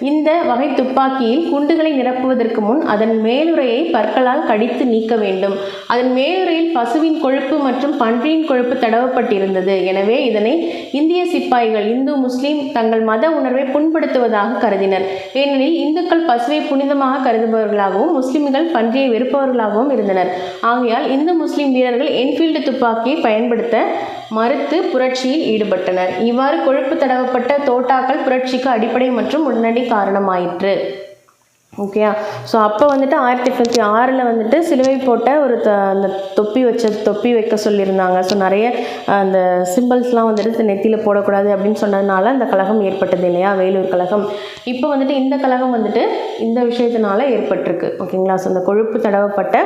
இந்த வகை துப்பாக்கியில் குண்டுகளை நிரப்புவதற்கு முன் அதன் மேலுறையை பற்களால் கடித்து நீக்க வேண்டும். அதன் மேலுறையில் பசுவின் கொழுப்பு மற்றும் பன்றியின் கொழுப்பு தடவப்பட்டிருந்தது. எனவே இதனை இந்திய சிப்பாய்கள் இந்து முஸ்லீம் தங்கள் மத உணர்வை புண்படுத்துவதாக கருதினர். ஏனெனில் இந்துக்கள் பசுவை புனிதமாக கருதுபவர்களாகவும் முஸ்லிம்கள் பன்றியை வெறுப்பவர்களாகவும் இருந்தனர். ஆகையால் இந்து முஸ்லீம் வீரர்கள் என்ஃபீல்டு துப்பாக்கியை பயன்படுத்த மறுத்து புரட்சியில் ஈடுபட்டனர். இவ்வாறு கொழுப்பு தடவப்பட்ட தோட்டாக்கள் புரட்சிக்கு அடிப்படை மற்றும் உடனடி காரணமாயிற்று. ஓகேயா? ஸோ அப்போ வந்துட்டு 1806 வந்துட்டு சிலுவை போட்ட ஒரு அந்த தொப்பி வைக்க சொல்லியிருந்தாங்க. ஸோ நிறைய அந்த சிம்பிள்ஸ்லாம் வந்துட்டு நெத்தியில் போடக்கூடாது அப்படின்னு சொன்னதுனால அந்த கழகம் ஏற்பட்டது இல்லையா, வேலூர் கழகம். இப்போ வந்துட்டு இந்த கழகம் வந்துட்டு இந்த விஷயத்தினால ஏற்பட்டிருக்கு. ஓகேங்களா? ஸோ அந்த கொழுப்பு தடவப்பட்ட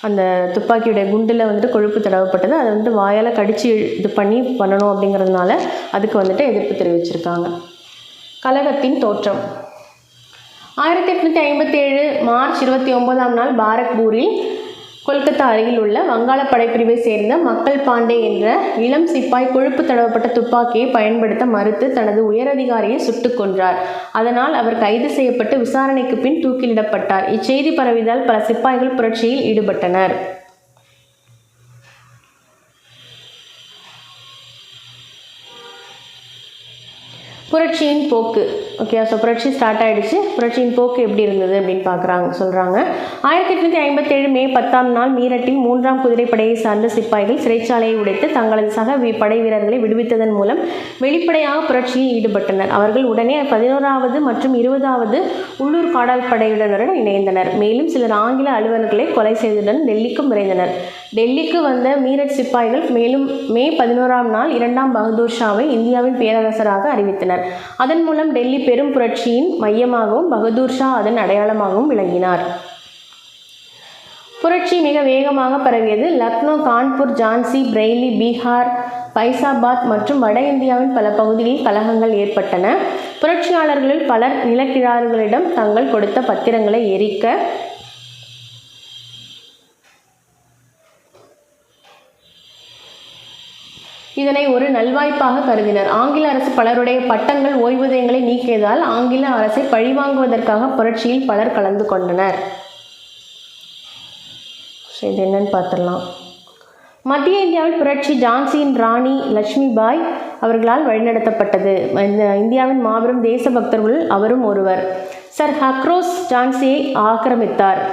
அந்த துப்பாக்கியுடைய குண்டில் வந்துட்டு கொழுப்பு தடவப்பட்டது, அதை வந்துட்டு வாயால் கடித்து இது பண்ணணும் அப்படிங்கிறதுனால அதுக்கு வந்துட்டு எதிர்ப்பு தெரிவிச்சிருக்காங்க. கழகத்தின் தோற்றம். 1857 மார்ச் 29ஆம் நாள் பாரக்பூரில் கொல்கத்தா அருகில் உள்ள வங்காள படைப்பிரிவை சேர்ந்த மக்கள் பாண்டே என்ற இளம் சிப்பாய் கொழுப்பு தடவப்பட்ட துப்பாக்கியை பயன்படுத்த மறுத்து தனது உயரதிகாரியை சுட்டுக் கொன்றார். அதனால் அவர் கைது செய்யப்பட்டு விசாரணைக்கு பின் தூக்கிலிடப்பட்டார். இச்செய்தி பரவியதால் பல சிப்பாய்கள் புரட்சியில் ஈடுபட்டனர். புரட்சியின் போக்கு. ஓகே, ஸோ புரட்சி ஸ்டார்ட் ஆகிடுச்சு. புரட்சியின் போக்கு எப்படி இருந்தது அப்படின்னு சொல்கிறாங்க. 1857 மே 10ஆம் நாள் மீரட்டில் 3ஆம் குதிரைப்படையை சார்ந்த சிப்பாய்கள் சிறைச்சாலையை உடைத்து தங்களது சக படை வீரர்களை விடுவித்ததன் மூலம் வெளிப்படையாக புரட்சியில் ஈடுபட்டனர். அவர்கள் உடனே 11வது மற்றும் 20வது உள்ளூர் காவல்படையுடனுடன் இணைந்தனர். மேலும் சிலர் ஆங்கில அலுவலர்களை கொலை செய்ததுடன் டெல்லிக்கும் விரைந்தனர். டெல்லிக்கு வந்த மீரட் சிப்பாய்கள் மேலும் மே 11ஆம் நாள் 2ஆம் பகதூர் ஷாவை இந்தியாவின் பேரரசராக அறிவித்தனர். அதன் மூலம் டெல்லி பெரும் புரட்சியின் மையமாகவும் பகதூர் ஷா அதன் அடையாளமாகவும் விளங்கினார். புரட்சி மிக வேகமாக பரவியது. லக்னோ, கான்பூர், ஜான்சி, பிரெய்லி, பீகார், பைசாபாத் மற்றும் வட இந்தியாவின் பல பகுதிகளில் கலகங்கள் ஏற்பட்டன. புரட்சியாளர்களில் பலர் நிலக்கிழார்களிடம் தங்கள் கொடுத்த பத்திரங்களை எரிக்க இதனை ஒரு நல்வாய்ப்பாக கருதினர். ஆங்கில அரசு பலருடைய பட்டங்கள், ஓய்வூதியங்களை நீக்கியதால் ஆங்கில அரசை பழிவாங்குவதற்காக புரட்சியில் பலர் கலந்து கொண்டனர். இது என்னன்னு பார்த்துடலாம். மத்திய இந்தியாவில் புரட்சி ஜான்சியின் ராணி லட்சுமிபாய் அவர்களால் வழிநடத்தப்பட்டது. இந்தியாவின் மாபெரும் தேசபக்தர்கள் அவரும் ஒருவர். சர் ஹக்ரோஸ் ஜான்சியை ஆக்கிரமித்தார்.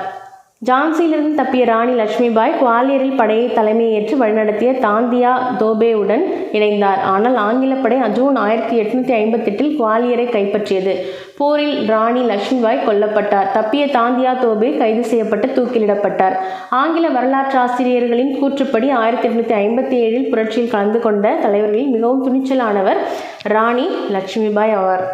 ஜான்சியிலிருந்து தப்பிய ராணி லட்சுமிபாய் குவாலியரில் படையை தலைமையேற்று வழிநடத்திய தாந்தியா தோபேவுடன் இணைந்தார். ஆனால் ஆங்கில படை ஜூன் 1858 குவாலியரை கைப்பற்றியது. போரில் ராணி லட்சுமிபாய் கொல்லப்பட்டார். தப்பிய தாந்தியா தோபே கைது செய்யப்பட்டு தூக்கிலிடப்பட்டார். ஆங்கில வரலாற்றாசிரியர்களின் கூற்றுப்படி 1857 புரட்சியில் கலந்து கொண்ட தலைவர்களில் மிகவும் துணிச்சலானவர் ராணி லட்சுமிபாய் ஆவார்.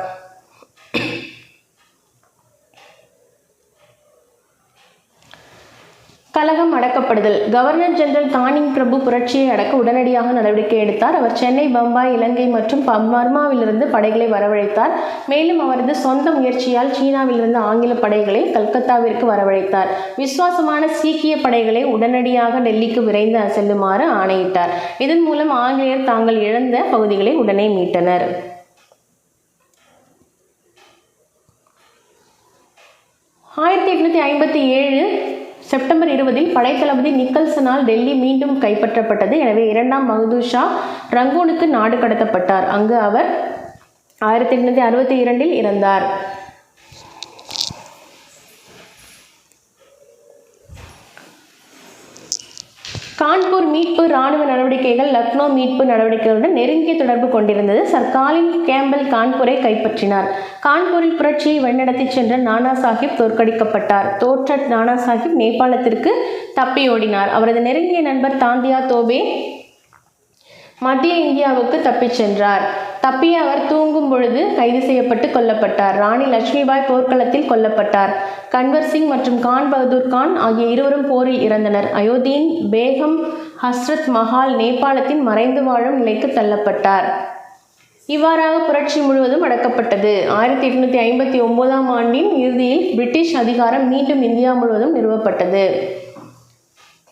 கலகம் அடக்கப்பட்டது. அடக்கப்படுதல். கவர்னர் ஜெனரல் தானிங் பிரபு புரட்சியை அடக்க உடனடியாக நடவடிக்கை எடுத்தார். அவர் சென்னை, பம்பாய், இலங்கை மற்றும் பர்மாவிலிருந்து படைகளை வரவழைத்தார். மேலும் அவரது சொந்த முயற்சியால் சீனாவிலிருந்து ஆங்கில படைகளை கல்கத்தாவிற்கு வரவழைத்தார். விசுவாசமான சீக்கிய படைகளை உடனடியாக டெல்லிக்கு விரைந்து செல்லுமாறு ஆணையிட்டார். இதன் மூலம் ஆங்கிலேயர் தாங்கள் இழந்த பகுதிகளை உடனே மீட்டனர். 1857 செப்டம்பர் 20 படைத்தளபதி நிக்கல்சனால் டெல்லி மீண்டும் கைப்பற்றப்பட்டது. எனவே இரண்டாம் பகதூர் ஷா ரங்கூனுக்கு நாடு கடத்தப்பட்டார். அங்கு அவர் 1862 இறந்தார். கான்பூர் மீட்பு இராணுவ நடவடிக்கைகள் லக்னோ மீட்பு நடவடிக்கைகளுடன் நெருங்கிய தொடர்பு கொண்டிருந்தது. சர் காலின் கேம்பல் கான்பூரை கைப்பற்றினார். கான்பூரில் புரட்சியை வழிநடத்தி சென்ற நானா சாஹிப் தோற்கடிக்கப்பட்டார். தோற்ற நானா சாஹிப் நேபாளத்திற்கு தப்பி ஓடினார். அவரது நெருங்கிய நண்பர் தாந்தியா தோபே மத்திய இந்தியாவுக்கு தப்பிச் சென்றார். தப்பிய அவர் தூங்கும் பொழுது கைது செய்யப்பட்டு கொல்லப்பட்டார். ராணி லட்சுமிபாய் போர்க்களத்தில் கொல்லப்பட்டார். கன்வர் சிங் மற்றும் கான் பகதூர் கான் ஆகிய இருவரும் போரில் இறந்தனர். அயோத்தியின் பேகம் ஹஸ்ரத் மஹால் நேபாளத்தின் மறைந்து வாழும் நிலைக்கு தள்ளப்பட்டார். இவ்வாறாக புரட்சி முழுவதும் அடக்கப்பட்டது. 1859 ஆண்டின் இறுதியில் பிரிட்டிஷ் அதிகாரம் மீண்டும் இந்தியா முழுவதும் நிறுவப்பட்டது.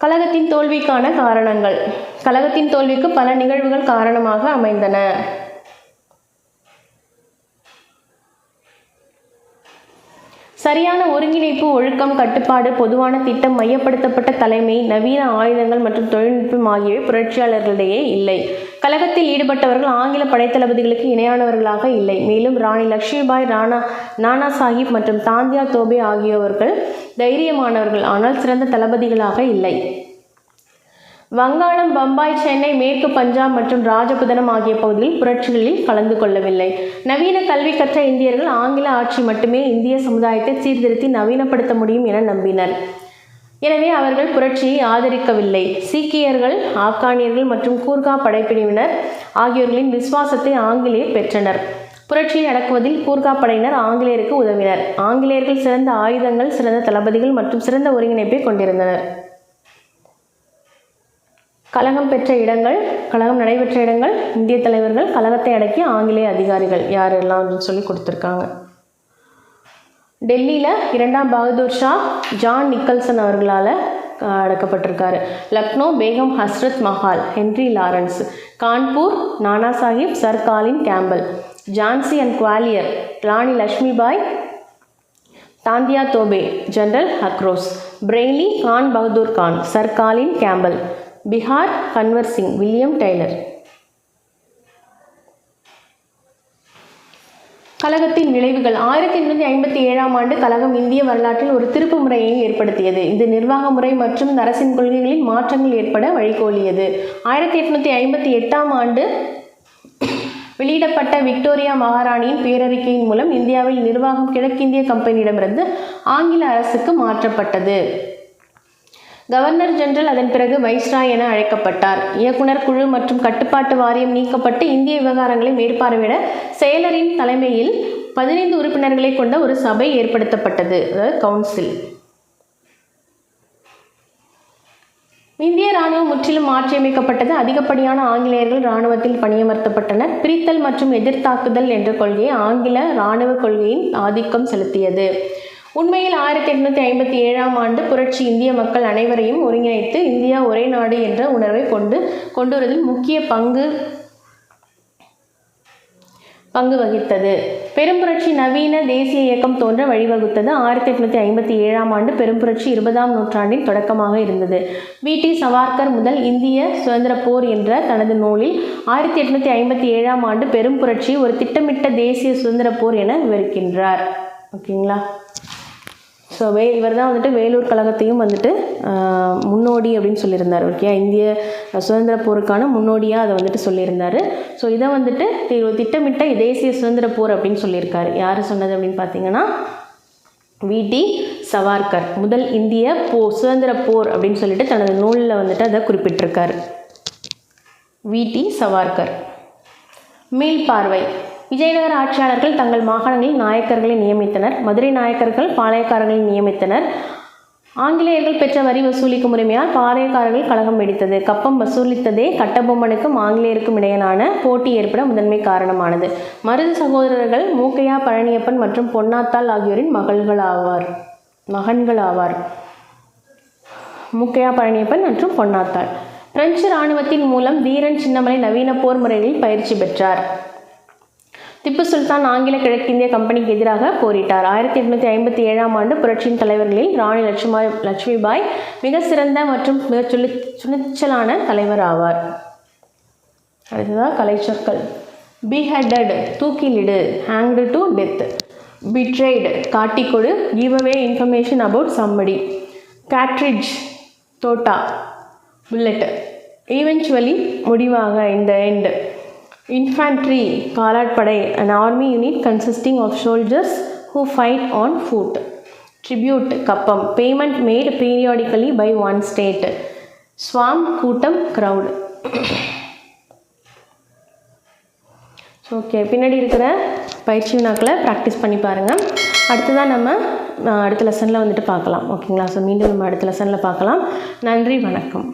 கழகத்தின் தோல்விக்கான காரணங்கள். கழகத்தின் தோல்விக்கு பல நிகழ்வுகள் காரணமாக அமைந்தன. சரியான ஒருங்கிணைப்பு, ஒழுக்கம், கட்டுப்பாடு, பொதுவான திட்டம், மையப்படுத்தப்பட்ட தலைமை, நவீன ஆயுதங்கள் மற்றும் தொழில்நுட்பம் ஆகியவை புரட்சியாளர்களிடையே இல்லை. கழகத்தில் ஈடுபட்டவர்கள் ஆங்கில படைத்தளபதிகளுக்கு இணையானவர்களாக இல்லை. மேலும் ராணி லட்சுமிபாய், நானா சாஹிப் மற்றும் தாந்தியா தோபே ஆகியோர்கள் தைரியமானவர்கள், ஆனால் சிறந்த தளபதிகளாக இல்லை. வங்காளம், பம்பாய், சென்னை, மேற்கு பஞ்சாப் மற்றும் ராஜபுதனம் ஆகிய பகுதிகளில் புரட்சிகளில் கலந்து கொள்ளவில்லை. நவீன கல்வி கற்ற இந்தியர்கள் ஆங்கில ஆட்சி மட்டுமே இந்திய சமுதாயத்தை சீர்திருத்தி நவீனப்படுத்த முடியும் என நம்பினர். எனவே அவர்கள் புரட்சியை ஆதரிக்கவில்லை. சீக்கியர்கள், ஆப்கானியர்கள் மற்றும் கூர்கா படைப்பிரிவினர் ஆகியோர்களின் விசுவாசத்தை ஆங்கிலேயர் பெற்றனர். புரட்சியை அடக்குவதில் கூர்கா படையினர் ஆங்கிலேயருக்கு உதவினர். ஆங்கிலேயர்கள் சிறந்த ஆயுதங்கள், சிறந்த தளபதிகள் மற்றும் சிறந்த ஒருங்கிணைப்பை கொண்டிருந்தனர். கழகம் பெற்ற இடங்கள், கழகம் நடைபெற்ற இடங்கள், இந்திய தலைவர்கள், கழகத்தை அடக்கிய ஆங்கிலேய அதிகாரிகள் யாரெல்லாம் அப்படின்னு சொல்லி கொடுத்துருக்காங்க. டெல்லியில் இரண்டாம் பகதூர் ஷா ஜான் நிக்கல்சன் அவர்களால் அடக்கப்பட்டிருக்காரு. Lucknow Begum Hazrat Mahal Henry Lawrence. Kanpur Nana Sahib Sir Colin Campbell. Jhansi and Gwalior Rani Lakshmibai, Tantia Tope General Hugh Rose. Bareilly Khan Bahadur Khan, Sir Colin Campbell. Bihar Kunwar Singh, William Taylor. கழகத்தின் விளைவுகள். 1857 ஆண்டு கழகம் இந்திய வரலாற்றில் ஒரு திருப்பு முறையை ஏற்படுத்தியது. இது நிர்வாக முறை மற்றும் அரசின் கொள்கைகளில் மாற்றங்கள் ஏற்பட வழிகோலியது. 1858 ஆண்டு வெளியிடப்பட்ட விக்டோரியா மகாராணியின் பேரறிக்கையின் மூலம் இந்தியாவில் நிர்வாகம் கிழக்கிந்திய கம்பெனியிடமிருந்து ஆங்கில அரசுக்கு மாற்றப்பட்டது. கவர்னர் ஜெனரல் அதன் பிறகு வைஸ்ராய் என அழைக்கப்பட்டார். இயக்குனர் குழு மற்றும் கட்டுப்பாட்டு வாரியம் நீக்கப்பட்டு இந்திய விவகாரங்களை மேற்பார்வையிட செயலரின் தலைமையில் 15 உறுப்பினர்களை கொண்ட ஒரு சபை ஏற்படுத்தப்பட்டது, அதாவது கவுன்சில். இந்திய இராணுவம் முற்றிலும் மாற்றியமைக்கப்பட்டது. அதிகப்படியான ஆங்கிலேயர்கள் இராணுவத்தில் பணியமர்த்தப்பட்டனர். பிரித்தல் மற்றும் எதிர்த்தாக்குதல் என்ற கொள்கையை ஆங்கில இராணுவ கொள்கையின் ஆதிக்கம் செலுத்தியது. உண்மையில் 1857 ஆண்டு புரட்சி இந்திய மக்கள் அனைவரையும் ஒருங்கிணைத்து இந்தியா ஒரே நாடு என்ற உணர்வை கொண்டுவருவதில் முக்கிய பங்கு வகித்தது. பெரும்புரட்சி நவீன தேசிய இயக்கம் தோன்ற வழிவகுத்தது. 1857 ஆண்டு பெரும்புரட்சி 20ஆம் நூற்றாண்டின் தொடக்கமாக இருந்தது. வி.டி. சவார்கர் முதல் இந்திய சுதந்திர போர் என்ற தனது நூலில் 1857 ஆண்டு பெரும்புரட்சி ஒரு திட்டமிட்ட தேசிய சுதந்திர போர் என விவரிக்கின்றார். ஓகேங்களா? ஸோ இவர் தான் வந்துட்டு வேலூர் கழகத்தையும் வந்துட்டு முன்னோடி அப்படின்னு சொல்லியிருந்தார். ஓகே, இந்திய சுதந்திர போருக்கான முன்னோடியாக அதை வந்துட்டு சொல்லியிருந்தார். ஸோ இதை வந்துட்டு திட்டமிட்ட தேசிய சுதந்திர போர் அப்படின்னு சொல்லியிருக்காரு. யார் சொன்னது அப்படின்னு பார்த்தீங்கன்னா வி.டி. சவார்கர். முதல் இந்திய சுதந்திர போர் அப்படின்னு சொல்லிட்டு தனது நூலில் வந்துட்டு அதை குறிப்பிட்டிருக்கார். வி.டி. சவார்கர். மீள்பார்வை. விஜயநகர ஆட்சியாளர்கள் தங்கள் மாகாணங்களில் நாயக்கர்களை நியமித்தனர். மதுரை நாயக்கர்கள் பாளையக்காரர்களை நியமித்தனர். ஆங்கிலேயர்கள் பெற்ற வரி வசூலிக்கும் உரிமையால் பாளையக்காரர்கள் கழகம் வெடித்தது. கப்பம் வசூலித்ததே கட்டபொம்மனுக்கும் ஆங்கிலேயருக்கும் இடையிலான போட்டி ஏற்பட முதன்மை காரணமானது. மருது சகோதரர்கள் மூக்கையா பழனியப்பன் மற்றும் பொன்னாத்தாள் ஆகியோரின் மகன்கள் ஆவார். மூக்கையா பழனியப்பன் மற்றும் பொன்னாத்தாள். பிரெஞ்சு இராணுவத்தின் மூலம் தீரன் சின்னமலை நவீன போர் முறைகளில் பயிற்சி பெற்றார். திப்பு சுல்தான் ஆங்கில கிழக்கிந்திய கம்பெனிக்கு எதிராக போரிட்டார். 1857ஆம் ஆண்டு புரட்சியின் தலைவர்களில் ராணி லட்சுமிபாய் மிக சிறந்த மற்றும் மிக துணிச்சலான தலைவர் ஆவார். அடுத்ததாக கலைச்சொற்கள். beheaded தூக்கிலிடு, hanged to death, betrayed காட்டிக்கொடு, give away information about somebody, cartridge Thotta, bullet, eventually முடிவாக in the end, infantry காலாட்படை an army unit consisting of soldiers who fight on foot, tribute கப்பம் payment made periodically by one state, swarm கூட்டம் crowd. Okay, பின்னாடி இருக்கிற பயிற்சி வினாக்களை practice பண்ணி பாருங்கள். அடுத்ததான் நம்ம அடுத்த லெசனில் வந்துட்டு பார்க்கலாம். ஓகேங்களா? ஸோ மீண்டும் நம்ம அடுத்த லெசனில் பார்க்கலாம். நன்றி, வணக்கம்.